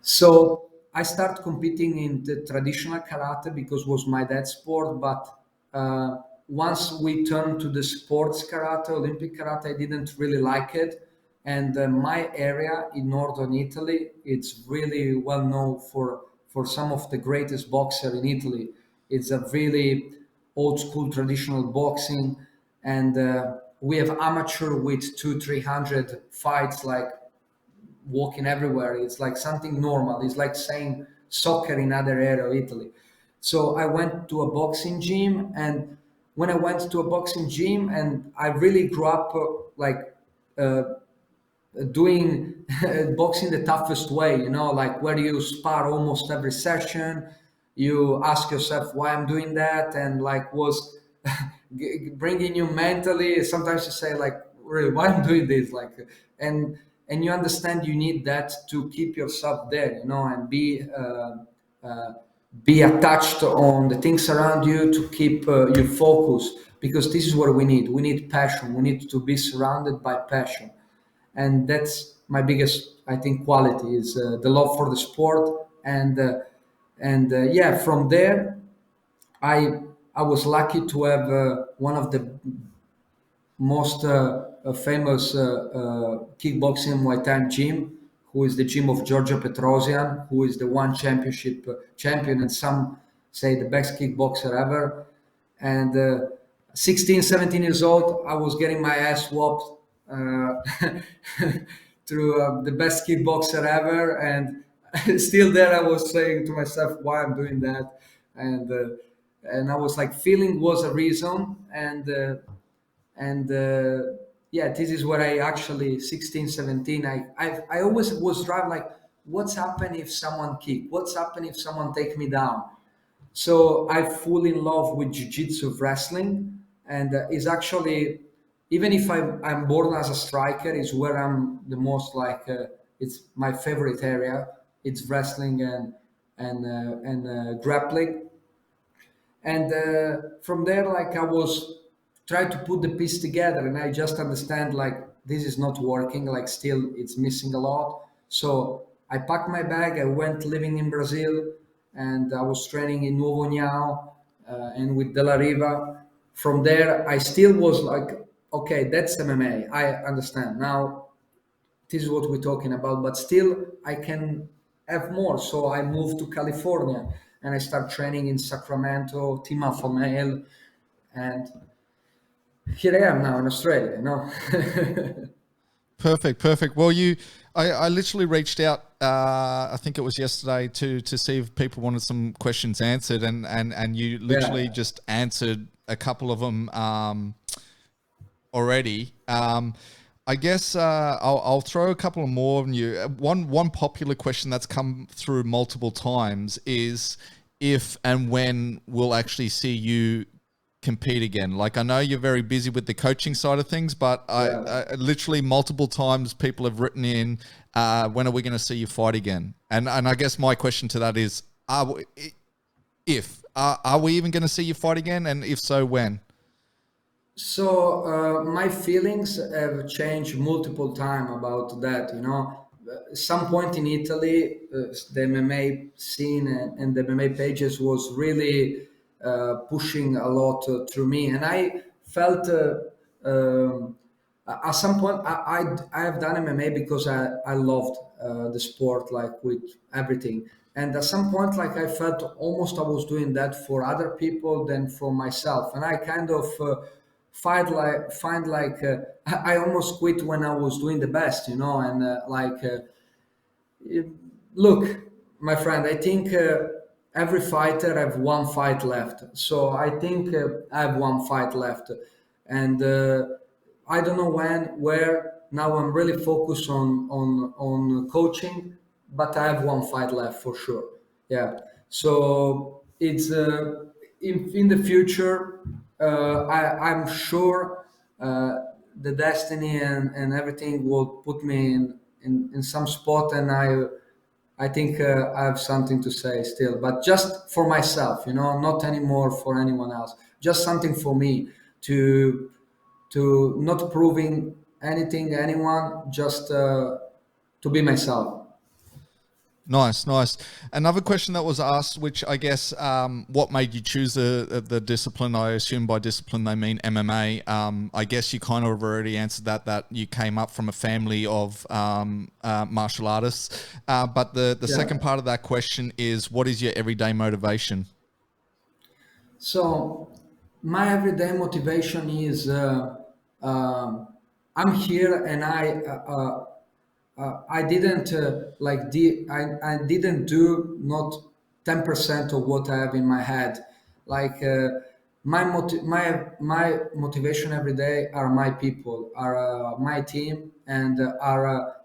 So I started competing in the traditional karate because it was my dad's sport. But once we turned to the sports karate, Olympic karate, I didn't really like it. And my area in northern Italy, it's really well known for some of the greatest boxer in Italy. It's a really old school traditional boxing, and we have amateur with 200-300 fights, like walking everywhere. It's like something normal. It's like saying soccer in other area of Italy. So I went to a boxing gym, and when I went to a boxing gym, and I really grew up like uh, doing boxing the toughest way, like where you spar almost every session. You ask yourself why I'm doing that, and like was bringing you mentally. Sometimes you say like, really, why I'm doing this, like, and and you understand you need that to keep yourself there, and uh, be attached on the things around you to keep you focused, because this is what we need. We need passion. We need to be surrounded by passion, and that's my biggest, I think, quality is the love for the sport. And yeah, from there i I was lucky to have one of the most famous kickboxing Muay Thai gym, who is the gym of Giorgio Petrosian, who is the one championship champion, and some say the best kickboxer ever. And 16, 17 years old, I was getting my ass whooped through the best kickboxer ever. And still there, I was saying to myself, why I'm doing that. And I was like, feeling was a reason. And yeah, this is where I actually 16, 17, I always was driving like, what's happen if someone kick, what's happen if someone take me down. So I fall in love with jiu-jitsu wrestling, and is actually, even if I'm born as a striker, is where I'm the most like it's my favorite area. It's wrestling and grappling. And from there, like, I was trying to put the piece together, and I just understand like this is not working, like still it's missing a lot. So I packed my bag, I went living in Brazil, and I was training in Novo Nhau and with De La Riva. From there I still was like, okay, that's MMA, I understand now, this is what we're talking about, but still I can have more. So I moved to California, and I start training in Sacramento, Team Alpha Male, and here I am now in Australia. Perfect. Well, I literally reached out I think it was yesterday to see if people wanted some questions answered, and you literally just answered a couple of them already. I guess I'll throw a couple of more on you. One popular question that's come through multiple times is if and when we'll actually see you compete again. Like, I know you're very busy with the coaching side of things, but I literally multiple times people have written in, when are we going to see you fight again? And I guess my question to that is, are we even going to see you fight again? And if so, when? So my feelings have changed multiple times about that. You know, some point in Italy, the MMA scene and the MMA pages was really pushing a lot through me, and I felt at some point I have done MMA because I loved the sport, like with everything. And at some point, like I felt almost I was doing that for other people than for myself, and I kind of find like I almost quit when I was doing the best, you know, and look, my friend, I think every fighter have one fight left. So I think I have one fight left, and I don't know when, where. Now I'm really focused on coaching, but I have one fight left for sure. Yeah. So it's in the future. I'm sure the destiny and everything will put me in some spot, and I think I have something to say still, but just for myself, you know, not anymore for anyone else. Just something for me to not proving anything to anyone, just to be myself. Nice, nice. Another question that was asked, which I guess, what made you choose the discipline? I assume by discipline they mean MMA. I guess you kind of already answered that you came up from a family of martial artists. But the Yeah. second part of that question is, what is your everyday motivation? So my everyday motivation is I'm here and I didn't I didn't do not 10% of what I have in my head. Like my motivation every day are my people, are my team, and are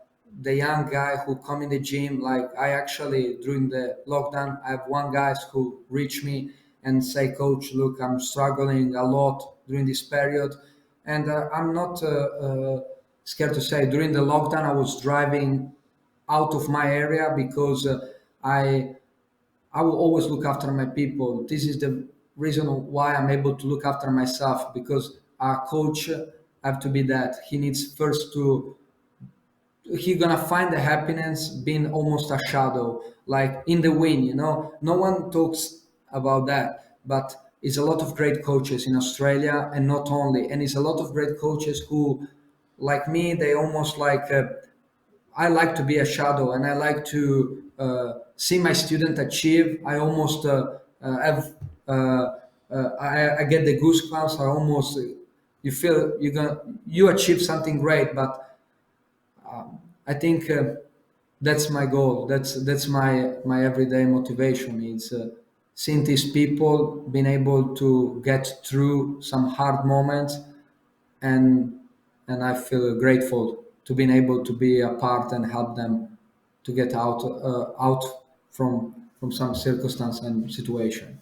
the young guy who come in the gym. Like I actually during the lockdown, I have one guys who reach me and say, "Coach, look, I'm struggling a lot during this period," and I'm not. Scared to say during the lockdown I was driving out of my area because I I will always look after my people. This is the reason why I'm able to look after myself because our coach have to be that he needs first to he gonna find the happiness being almost a shadow like in the win, you know, no one talks about that, but it's a lot of great coaches in Australia and not only, and it's a lot of great coaches who like me they almost like I like to be a shadow and I like to see my student achieve. I almost have I get the goosebumps. I almost you feel you achieve something great, but I think that's my goal. That's my everyday motivation. It's seeing these people being able to get through some hard moments, and I feel grateful to being able to be a part and help them to get out from some circumstance and situation.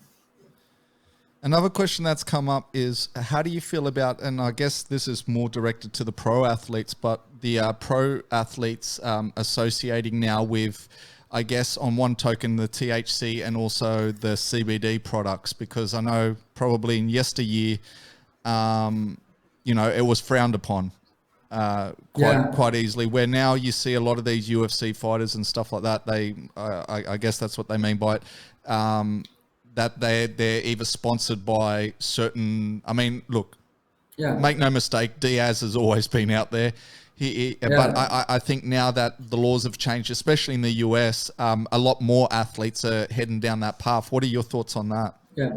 Another question that's come up is, how do you feel about, and I guess this is more directed to the pro athletes, but the pro athletes associating now with, I guess, on one token, the THC and also the CBD products, because I know probably in yesteryear, it was frowned upon Yeah, quite easily. Where now you see a lot of these UFC fighters and stuff like that. I guess that's what they mean by it. That they're either sponsored by certain. I mean, look, yeah, make no mistake, Diaz has always been out there. But yeah, I think now that the laws have changed, especially in the US, a lot more athletes are heading down that path. What are your thoughts on that? yeah.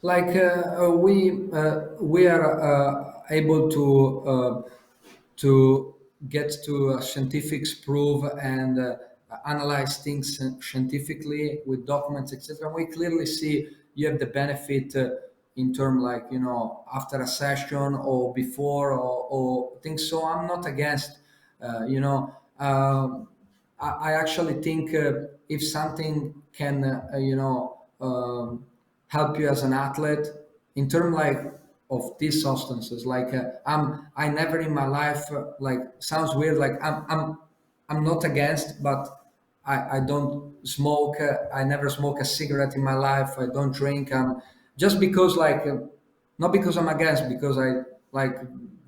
Like we are able to get to a scientific proof and analyze things scientifically with documents, etc. We clearly see you have the benefit in term like after a session or before or things. So I'm not against. You know, I actually think if something can help you as an athlete in terms like of these substances, like I never in my life like sounds weird, like I'm not against, but I don't smoke. I never smoke a cigarette in my life. I don't drink. Just because like not because I'm against, because I like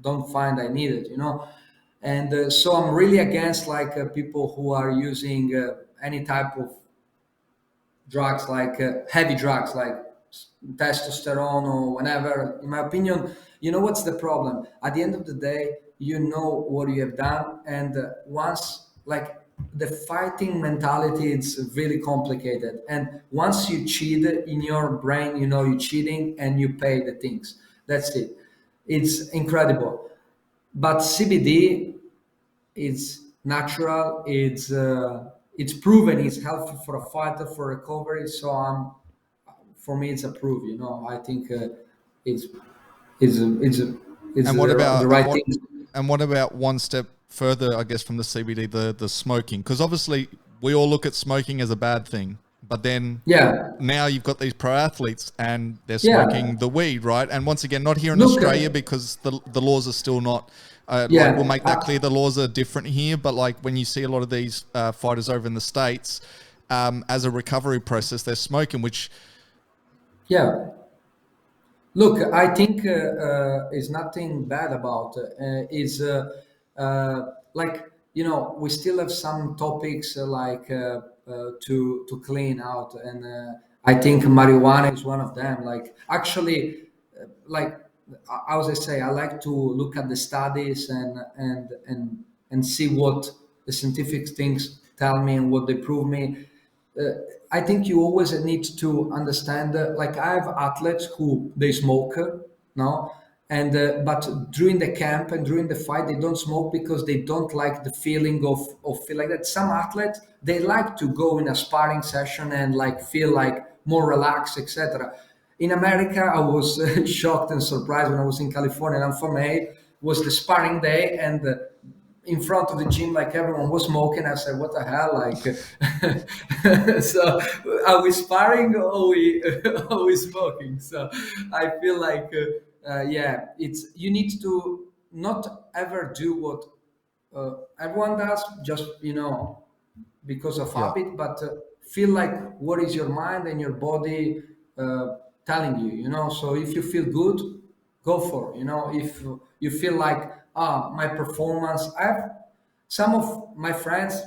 don't find I need it, and so I'm really against like people who are using any type of drugs, like heavy drugs like testosterone or whatever. In my opinion, what's the problem? At the end of the day, you know what you have done, and once like the fighting mentality, it's really complicated. And once you cheat in your brain, you're cheating and you pay the things. That's it. It's incredible. But CBD, it's natural. It's proven. It's healthy for a fighter for recovery. So for me, it's approved. I think it's it's it's it's And what the about right thing. one step further, I guess, from the CBD, the smoking? Because obviously we all look at smoking as a bad thing, but then Yeah, now you've got these pro athletes and they're yeah. smoking the weed, right? And once again, not here in Look, Australia because the laws are still not. Like we'll yeah, make that clear. The laws are different here, but like when you see a lot of these fighters over in the States, as a recovery process, they're smoking, which yeah. Look, I think is nothing bad about is like we still have some topics like to clean out, and I think marijuana is one of them. Like actually, like as I say, I like to look at the studies and see what the scientific things tell me and what they prove me. uh, I think you always need to understand. Like I have athletes who they smoke, no, and but during the camp and during the fight they don't smoke because they don't like the feeling of feel like that. Some athletes they like to go in a sparring session and like feel like more relaxed, etc. In America, I was shocked and surprised when I was in California. And I'm from LA. Was the sparring day and. In front of the gym, like everyone was smoking. I said, "What the hell?" Like, so are we sparring or are we smoking? So I feel like, yeah, it's you need to not ever do what everyone does, just because of yeah, habit, but feel like what is your mind and your body telling you, So if you feel good, go for it. If you feel like, my performance, I have some of my friends,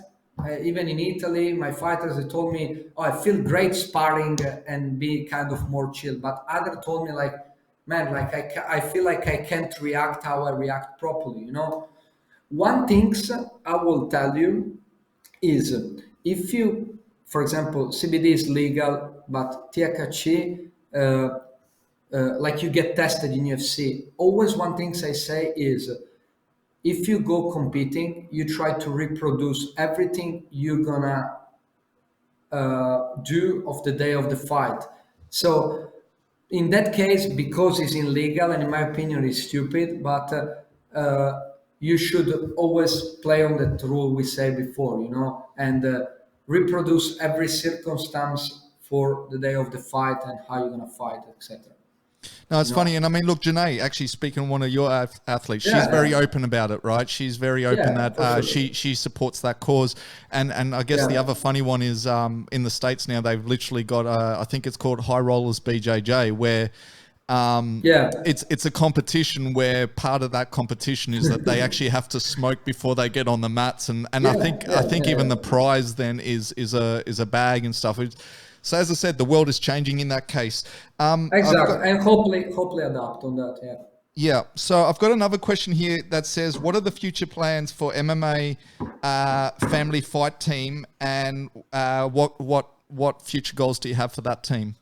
even in Italy, my fighters, they told me, oh, I feel great sparring and be kind of more chill. But other told me like, man, like I feel like I can't react how I react properly, One things I will tell you is if you, for example, CBD is legal, but THC, like you get tested in UFC. Always one thing I say is if you go competing, you try to reproduce everything you're gonna do of the day of the fight. So in that case, because it's illegal and in my opinion it's stupid, but you should always play on that rule we say before, and reproduce every circumstance for the day of the fight and how you're gonna fight, etc. no, it's You funny. know? And I mean, look, Janae, actually speaking of one of your athletes, she's very Yeah, open about it, right? She's very open yeah, that for sure. she supports that cause. And I guess the Yeah, other funny one is in the States now, they've literally got, I think it's called High Rollers BJJ, where yeah, it's a competition where part of that competition is that they actually have to smoke before they get on the mats, and I yeah, think I yeah, think even yeah. the prize then is a bag and stuff. So as I said, the world is changing in that case. I've got Exactly, and hopefully adapt on that. Yeah. Yeah. So I've got another question here that says, what are the future plans for MMA family fight team, and what future goals do you have for that team?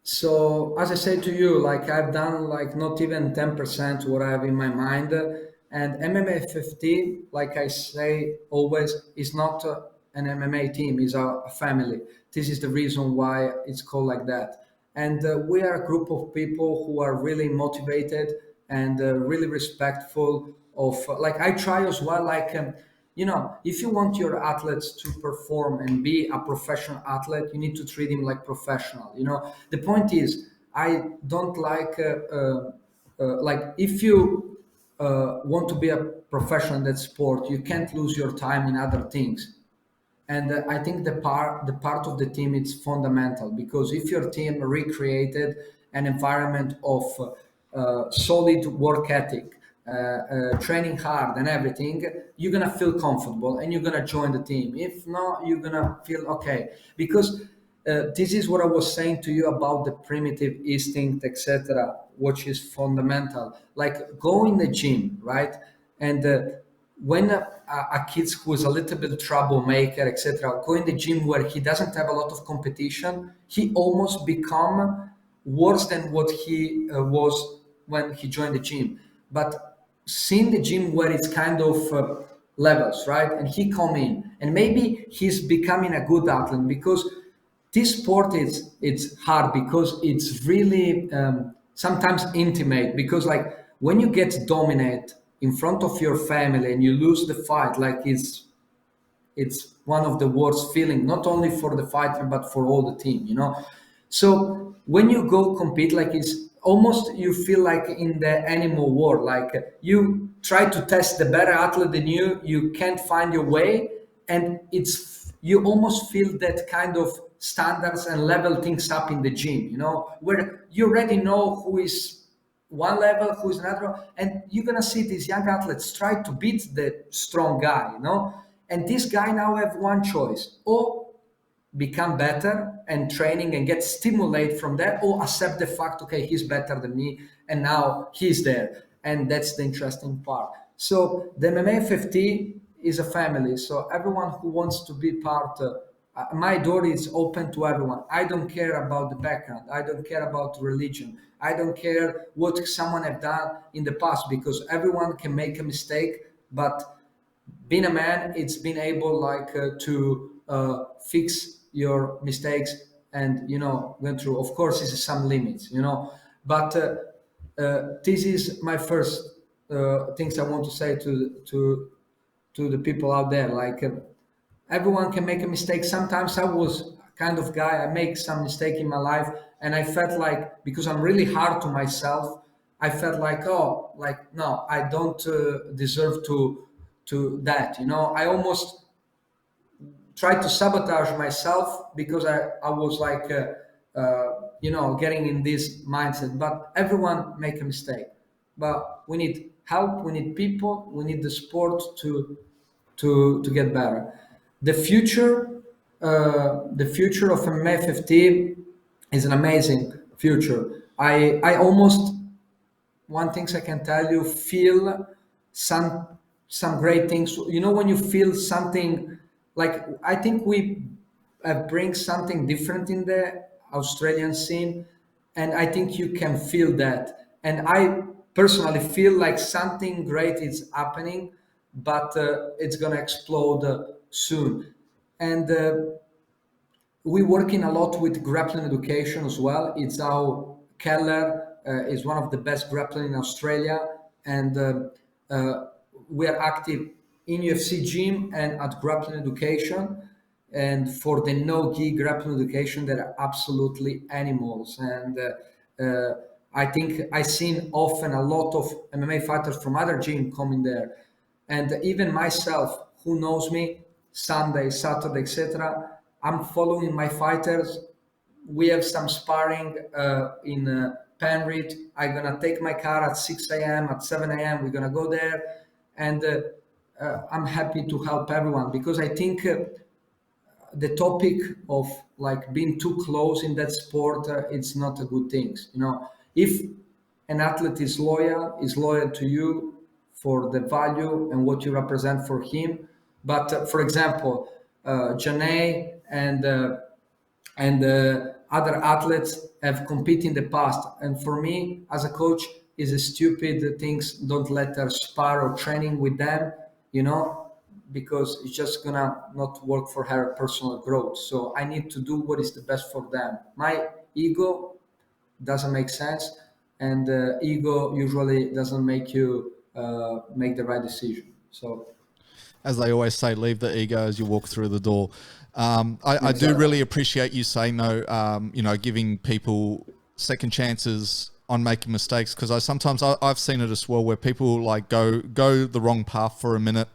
So as I said to you, like I've done like not even 10% what I have in my mind. And MMA 50, like I say always, is not an MMA team, is a family. This is the reason why it's called like that. And we are a group of people who are really motivated and really respectful of, like I try as well, like, if you want your athletes to perform and be a professional athlete, you need to treat him like professional. The point is, I don't like if you want to be a professional in that sport, you can't lose your time in other things. And I think the part of the team is fundamental, because if your team recreated an environment of solid work ethic, training hard and everything, you're gonna feel comfortable and you're gonna join the team. If not, you're gonna feel okay, because this is what I was saying to you about the primitive instinct, etc., which is fundamental. Like go in the gym, right? And when a kid who is a little bit troublemaker, etc., go in the gym where he doesn't have a lot of competition, he almost become worse than what he was when he joined the gym. But seeing the gym where it's kind of levels, right? And he come in, and maybe he's becoming a good athlete, because this sport is it's hard, because it's really sometimes intimate, because like when you get dominate in front of your family and you lose the fight, like it's one of the worst feeling, not only for the fighter but for all the team. So when you go compete, like it's almost you feel like in the animal world, like you try to test the better athlete than you can't find your way, and it's you almost feel that kind of standards and level things up in the gym, where you already know who is one level, who's another, and you're gonna see these young athletes try to beat the strong guy. And this guy now have one choice: or become better and training and get stimulated from that, or accept the fact, okay, he's better than me and now he's there. And that's the interesting part. So the MMA 50 is a family, so everyone who wants to be part, my door is open to everyone. I don't care about the background, I don't care about religion, I don't care what someone have done in the past, because everyone can make a mistake. But being a man, it's being able like to fix your mistakes, and went through, of course, is some limits, but this is my first things I want to say to the people out there. Like everyone can make a mistake. Sometimes I was kind of guy, I make some mistake in my life, and I felt like, because I'm really hard to myself, I felt like, oh, like no, I don't deserve to that. I almost tried to sabotage myself, because I was like getting in this mindset. But everyone make a mistake, but we need help, we need people, we need the sport to get better. The future, the future of MMA 15 is an amazing future. I almost, one things I can tell you, feel some some great things. When you feel something, like I think we bring something different in the Australian scene, and I think you can feel that. And I personally feel like something great is happening, but it's gonna explode soon. And we working a lot with grappling education as well. It's how Keller is one of the best grappling in Australia, and we are active in UFC gym and at grappling education. And for the no-gi grappling education, they're absolutely animals. And I think I seen often a lot of MMA fighters from other gym coming there, and even myself, who knows me, Sunday, Saturday, etc. I'm following my fighters. We have some sparring in Penrith. I'm gonna take my car at 6 a.m. At 7 a.m. We're gonna go there, and I'm happy to help everyone, because I think the topic of like being too close in that sport, it's not a good thing. If an athlete is loyal to you for the value and what you represent for him. But for example, Janae and other athletes have competed in the past, and for me as a coach, is a stupid things. Don't let her spar or training with them, you know, because it's just gonna not work for her personal growth. So I need to do what is the best for them. My ego doesn't make sense, and ego usually doesn't make you make the right decision. So As they always say, leave the ego as you walk through the door. I do exactly. really appreciate you saying though, giving people second chances on making mistakes, because I've seen it as well where people like go the wrong path for a minute,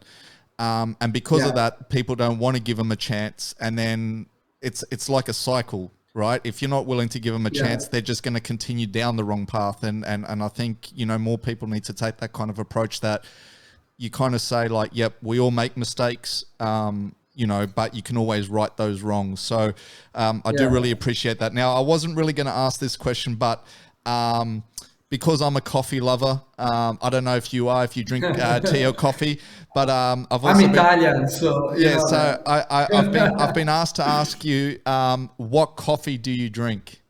and because of Yeah, that, people don't want to give them a chance, and then it's like a cycle, right? If you're not willing to give them a yeah, chance, they're just going to continue down the wrong path, and I think more people need to take that kind of approach, that you kind of say like, yep, we all make mistakes, but you can always right those wrongs. So I do yeah. really appreciate that. Now, I wasn't really going to ask this question, but because I'm a coffee lover, I don't know if if you drink tea or coffee, but I've I'm also been, Italian, so you yeah. know So I've that. been asked to ask you, what coffee do you drink?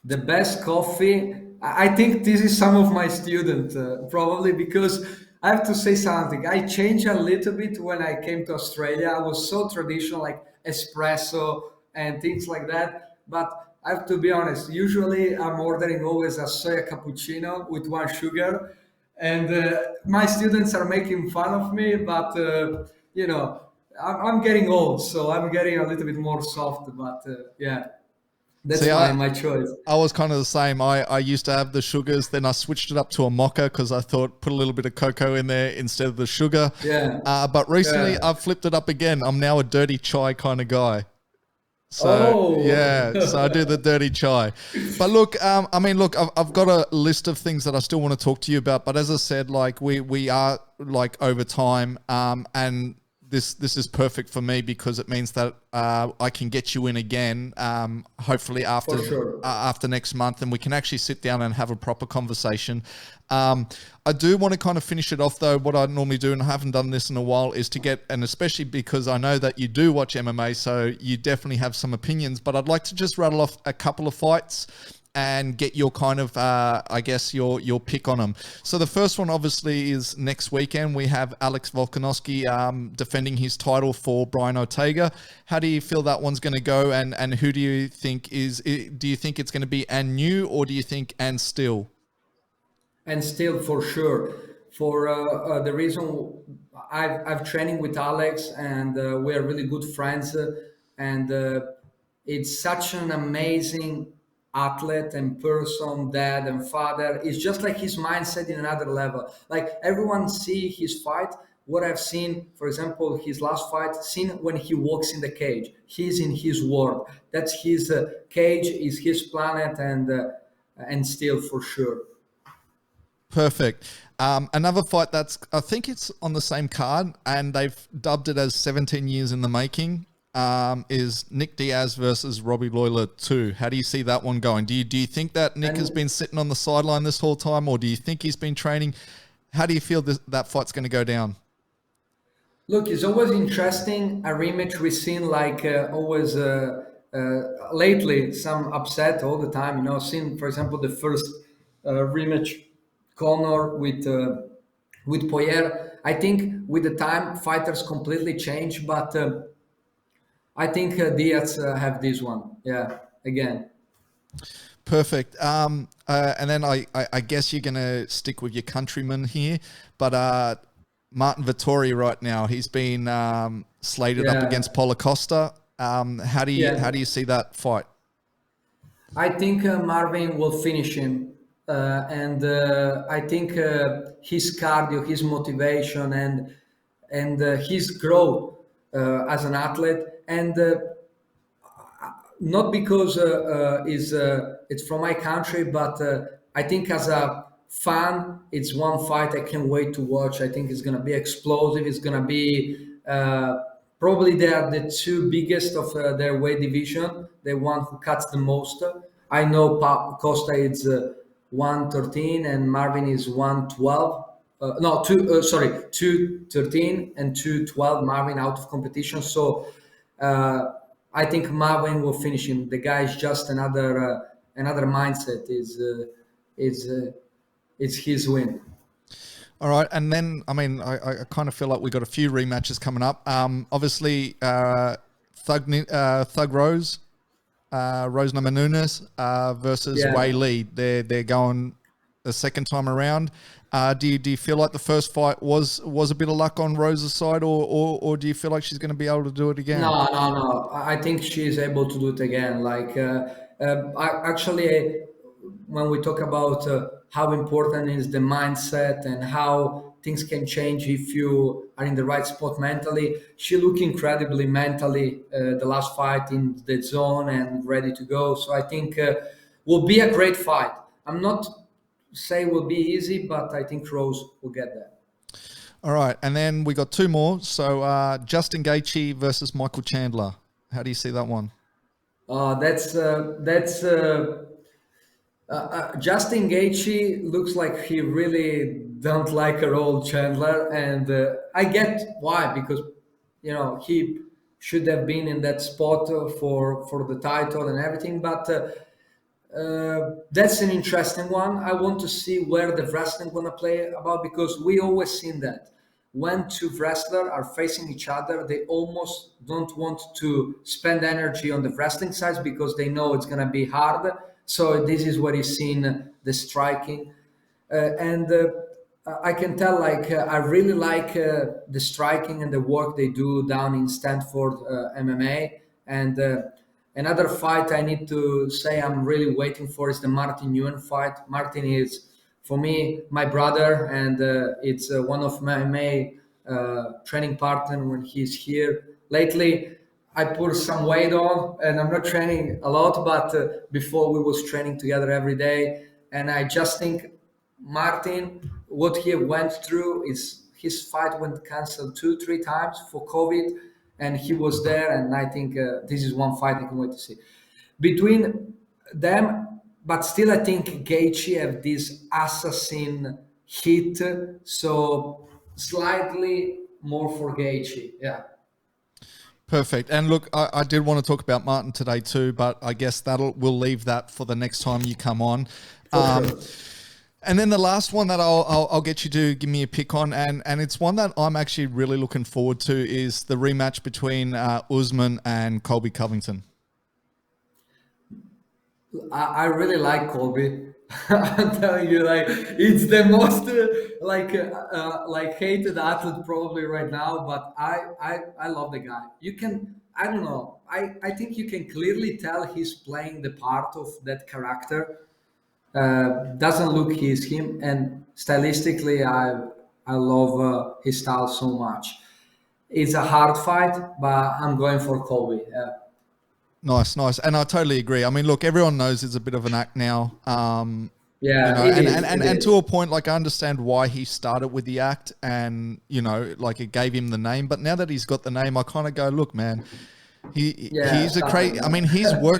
The best coffee. I think this is some of my students, probably because I have to say something. I changed a little bit when I came to Australia. I was so traditional, like espresso and things like that. But I have to be honest. Usually, I'm ordering always a soya cappuccino with one sugar, and my students are making fun of me. But you know, I'm getting old, so I'm getting a little bit more soft. But yeah, See, that's my choice. I was kind of the same. I used to have the sugars, then I switched it up to a mocha because I thought put a little bit of cocoa in there instead of the sugar. Yeah. But recently Yeah. I've flipped it up again. I'm now a dirty chai kind of guy. So Oh. yeah, so I do the dirty chai. But look, look, I've got a list of things that I still want to talk to you about. But as I said, like we are like over time, and this is perfect for me because it means that I can get you in again, hopefully For sure. after next month, and we can actually sit down and have a proper conversation. I do want to kind of finish it off though. What I normally do, and I haven't done this in a while, is to get, and especially because I know that you do watch MMA, so you definitely have some opinions, but I'd like to just rattle off a couple of fights and get your kind of, your pick on them. So the first one obviously is next weekend. We have Alex Volkanovski defending his title for Brian Ortega. How do you feel that one's going to go? And who do you think do you think it's going to be and new, or do you think and still? And still, for sure, for the reason I've training with Alex, and we are really good friends, and it's such an amazing athlete and person, dad and father. It's just like his mindset in another level. Like everyone see his fight. What I've seen, for example, his last fight, seen when he walks in the cage. He's in his world. That's his cage, is his planet, and still for sure. Perfect. Another fight that's, I think it's on the same card, and they've dubbed it as 17 years in the making, is Nick Diaz versus Robbie Lawler 2. How do you see that one going? Do you think that Nick has And been sitting on the sideline this whole time, or do you think he's been training? How do you feel that fight's going to go down? look, it's always interesting a rematch. We've seen like always lately some upset all the time. You know, seen for example the first rematch, Connor with Poirier. I think with the time fighters completely change, but I think Diaz have this one. Yeah, again. Perfect. And then I guess you're going to stick with your countryman here, but Martin Vittori right now, he's been slated up Yeah, against Paulo Costa. How yeah. do you see that fight? I think Marvin will finish him, and I think his cardio, his motivation, and his growth as an athlete, and not because is it's from my country, but I think as a fan, it's one fight I can't wait to watch. I think it's gonna be explosive. It's gonna be probably they are the two biggest of their weight division. The one who cuts the most. I know Costa is 113 and Marvin is 112. No, sorry, 213 and 212. Marvin out of competition. So I think Marvin will finish him. The guy is just another mindset. Is it's his win. All right, and then I kind of feel like we got a few rematches coming up. Obviously, Thug Rose, Rose Namajunas versus Yeah. Wei Li. They're going the second time around. Do you feel like the first fight was a bit of luck on Rose's side, or do you feel like she's going to be able to do it again? No, no, no. I think she's able to do it again. Actually, when we talk about how important is the mindset and how things can change if you are in the right spot mentally, she looked incredibly mentally the last fight in the zone and ready to go. So I think will be a great fight. I'm not say will be easy, but I think Rose will get there. All right, and then we got two more. So Justin Gaethje versus Michael Chandler. How do you see that one? That's Justin Gaethje looks like he really don't like her old Chandler, and I get why, because he should have been in that spot for the title and everything. But that's an interesting one. I want to see where the wrestling gonna play about, because we always seen that when two wrestlers are facing each other, they almost don't want to spend energy on the wrestling side because they know it's gonna be hard. So this is where you've seen the striking, and I can tell I really like the striking and the work they do down in Stanford MMA. And another fight I need to say I'm really waiting for is the Martin Nguyen fight. Martin is, for me, my brother, and it's one of my main training partner when he's here. Lately, I put some weight on, and I'm not training a lot, but before we was training together every day, and I just think Martin, what he went through is his fight went canceled 2 3 times for COVID, and he was there. And I think this is one fight I can wait to see between them. But still, I think Gaethje have this assassin hit, so slightly more for Gaethje. Yeah, Perfect. And look, I did want to talk about Martin today too, but I guess we'll leave that for the next time you come on. for sure. And then the last one that I'll get you to give me a pick on, and it's one that I'm actually really looking forward to, is the rematch between Usman and Colby Covington. I really like Kobe. I'm telling you, like it's the most like hated athlete probably right now. But I love the guy. You can, I don't know. I think you can clearly tell he's playing the part of that character. Doesn't look he's him, and stylistically, I love his style so much. It's a hard fight, but I'm going for Kobe. Nice, nice. And I totally agree. I mean, look, everyone knows it's a bit of an act now. Yeah, it And, is. and, It and, and to is. a point, like, I understand why he started with the act and, like, it gave him the name. But now that he's got the name, I kind of go, look, man, Yeah, he's a stop it, crazy. I mean, man.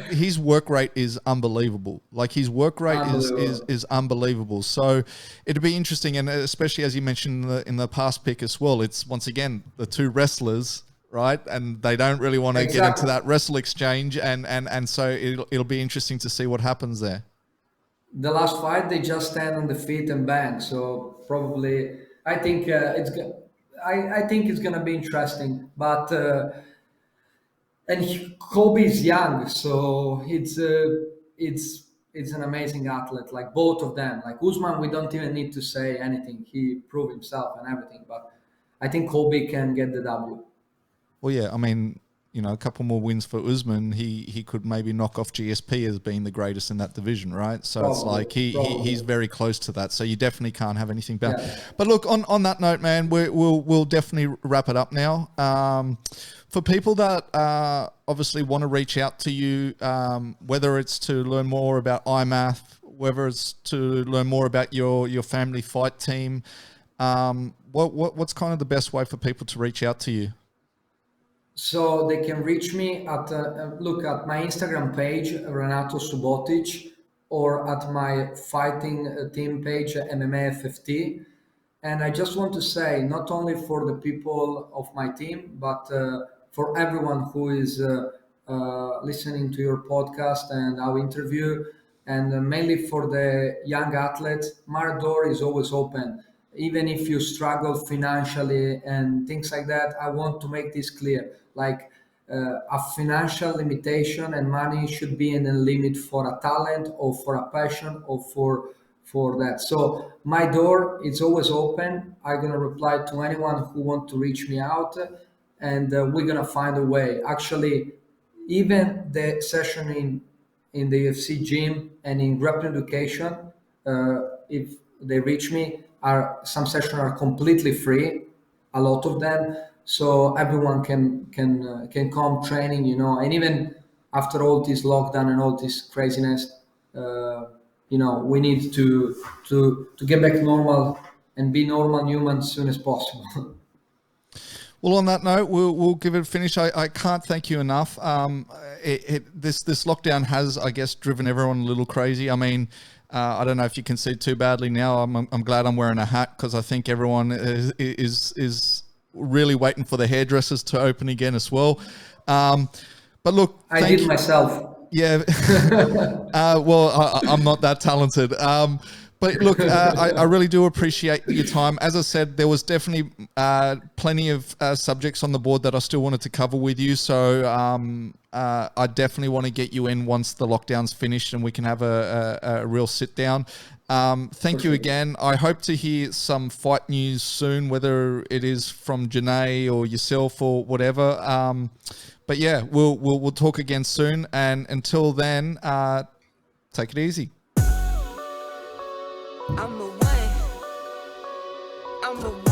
his work rate is unbelievable. Like, his work rate Unbelievable. is unbelievable. So it'd be interesting, and especially as you mentioned in the past pick as well. It's once again the two wrestlers, right? And they don't really want to get into Exactly. that wrestle exchange, and so it'll be interesting to see what happens there. The last fight, they just stand on the feet and bang. So probably, I think I think it's gonna be interesting. But Kobe is young, so it's an amazing athlete. Like both of them. Like Usman, we don't even need to say anything. He proved himself and everything. But I think Kobe can get the W. Well, yeah, I mean, a couple more wins for Usman, he could maybe knock off GSP as being the greatest in that division, right? So it's Probably, like he's probably. very close to that. So you definitely can't have anything bad. Yeah. But look, on that note, man, we'll definitely wrap it up now. For people that obviously want to reach out to you, whether it's to learn more about IMMAF, whether it's to learn more about your family fight team, what's kind of the best way for people to reach out to you? So they can reach me at look at my Instagram page, Renato Subotic, or at my fighting team page, IMMA And I just want to say, not only for the people of my team, but for everyone who is listening to your podcast and our interview, and mainly for the young athletes, my door is always open. Even if you struggle financially and things like that, I want to make this clear. Like a financial limitation and money should be in a limit for a talent or for a passion or for that. So my door is always open. I'm gonna reply to anyone who want to reach me out, and we're gonna find a way. Actually, even the session in the UFC gym and in grappling education, if they reach me, are some sessions are completely free, a lot of them, so everyone can come training, and even after all this lockdown and all this craziness, uh, we need to get back normal and be normal humans as soon as possible. Well, on that note, we'll give it a finish. I can't thank you enough. This lockdown has, I guess, driven everyone a little crazy. I mean, I don't know if you can see too badly now. I'm glad I'm wearing a hat because I think everyone is really waiting for the hairdressers to open again as well. But look, I did myself. Yeah. Well, I'm not that talented. But look, I really do appreciate your time. As I said, there was definitely plenty of subjects on the board that I still wanted to cover with you. So I definitely want to get you in once the lockdown's finished and we can have a real sit down. Thank you again. I hope to hear some fight news soon, whether it is from Janae or yourself or whatever. But yeah, we'll talk again soon. And until then, take it easy. I'm a one. I'm a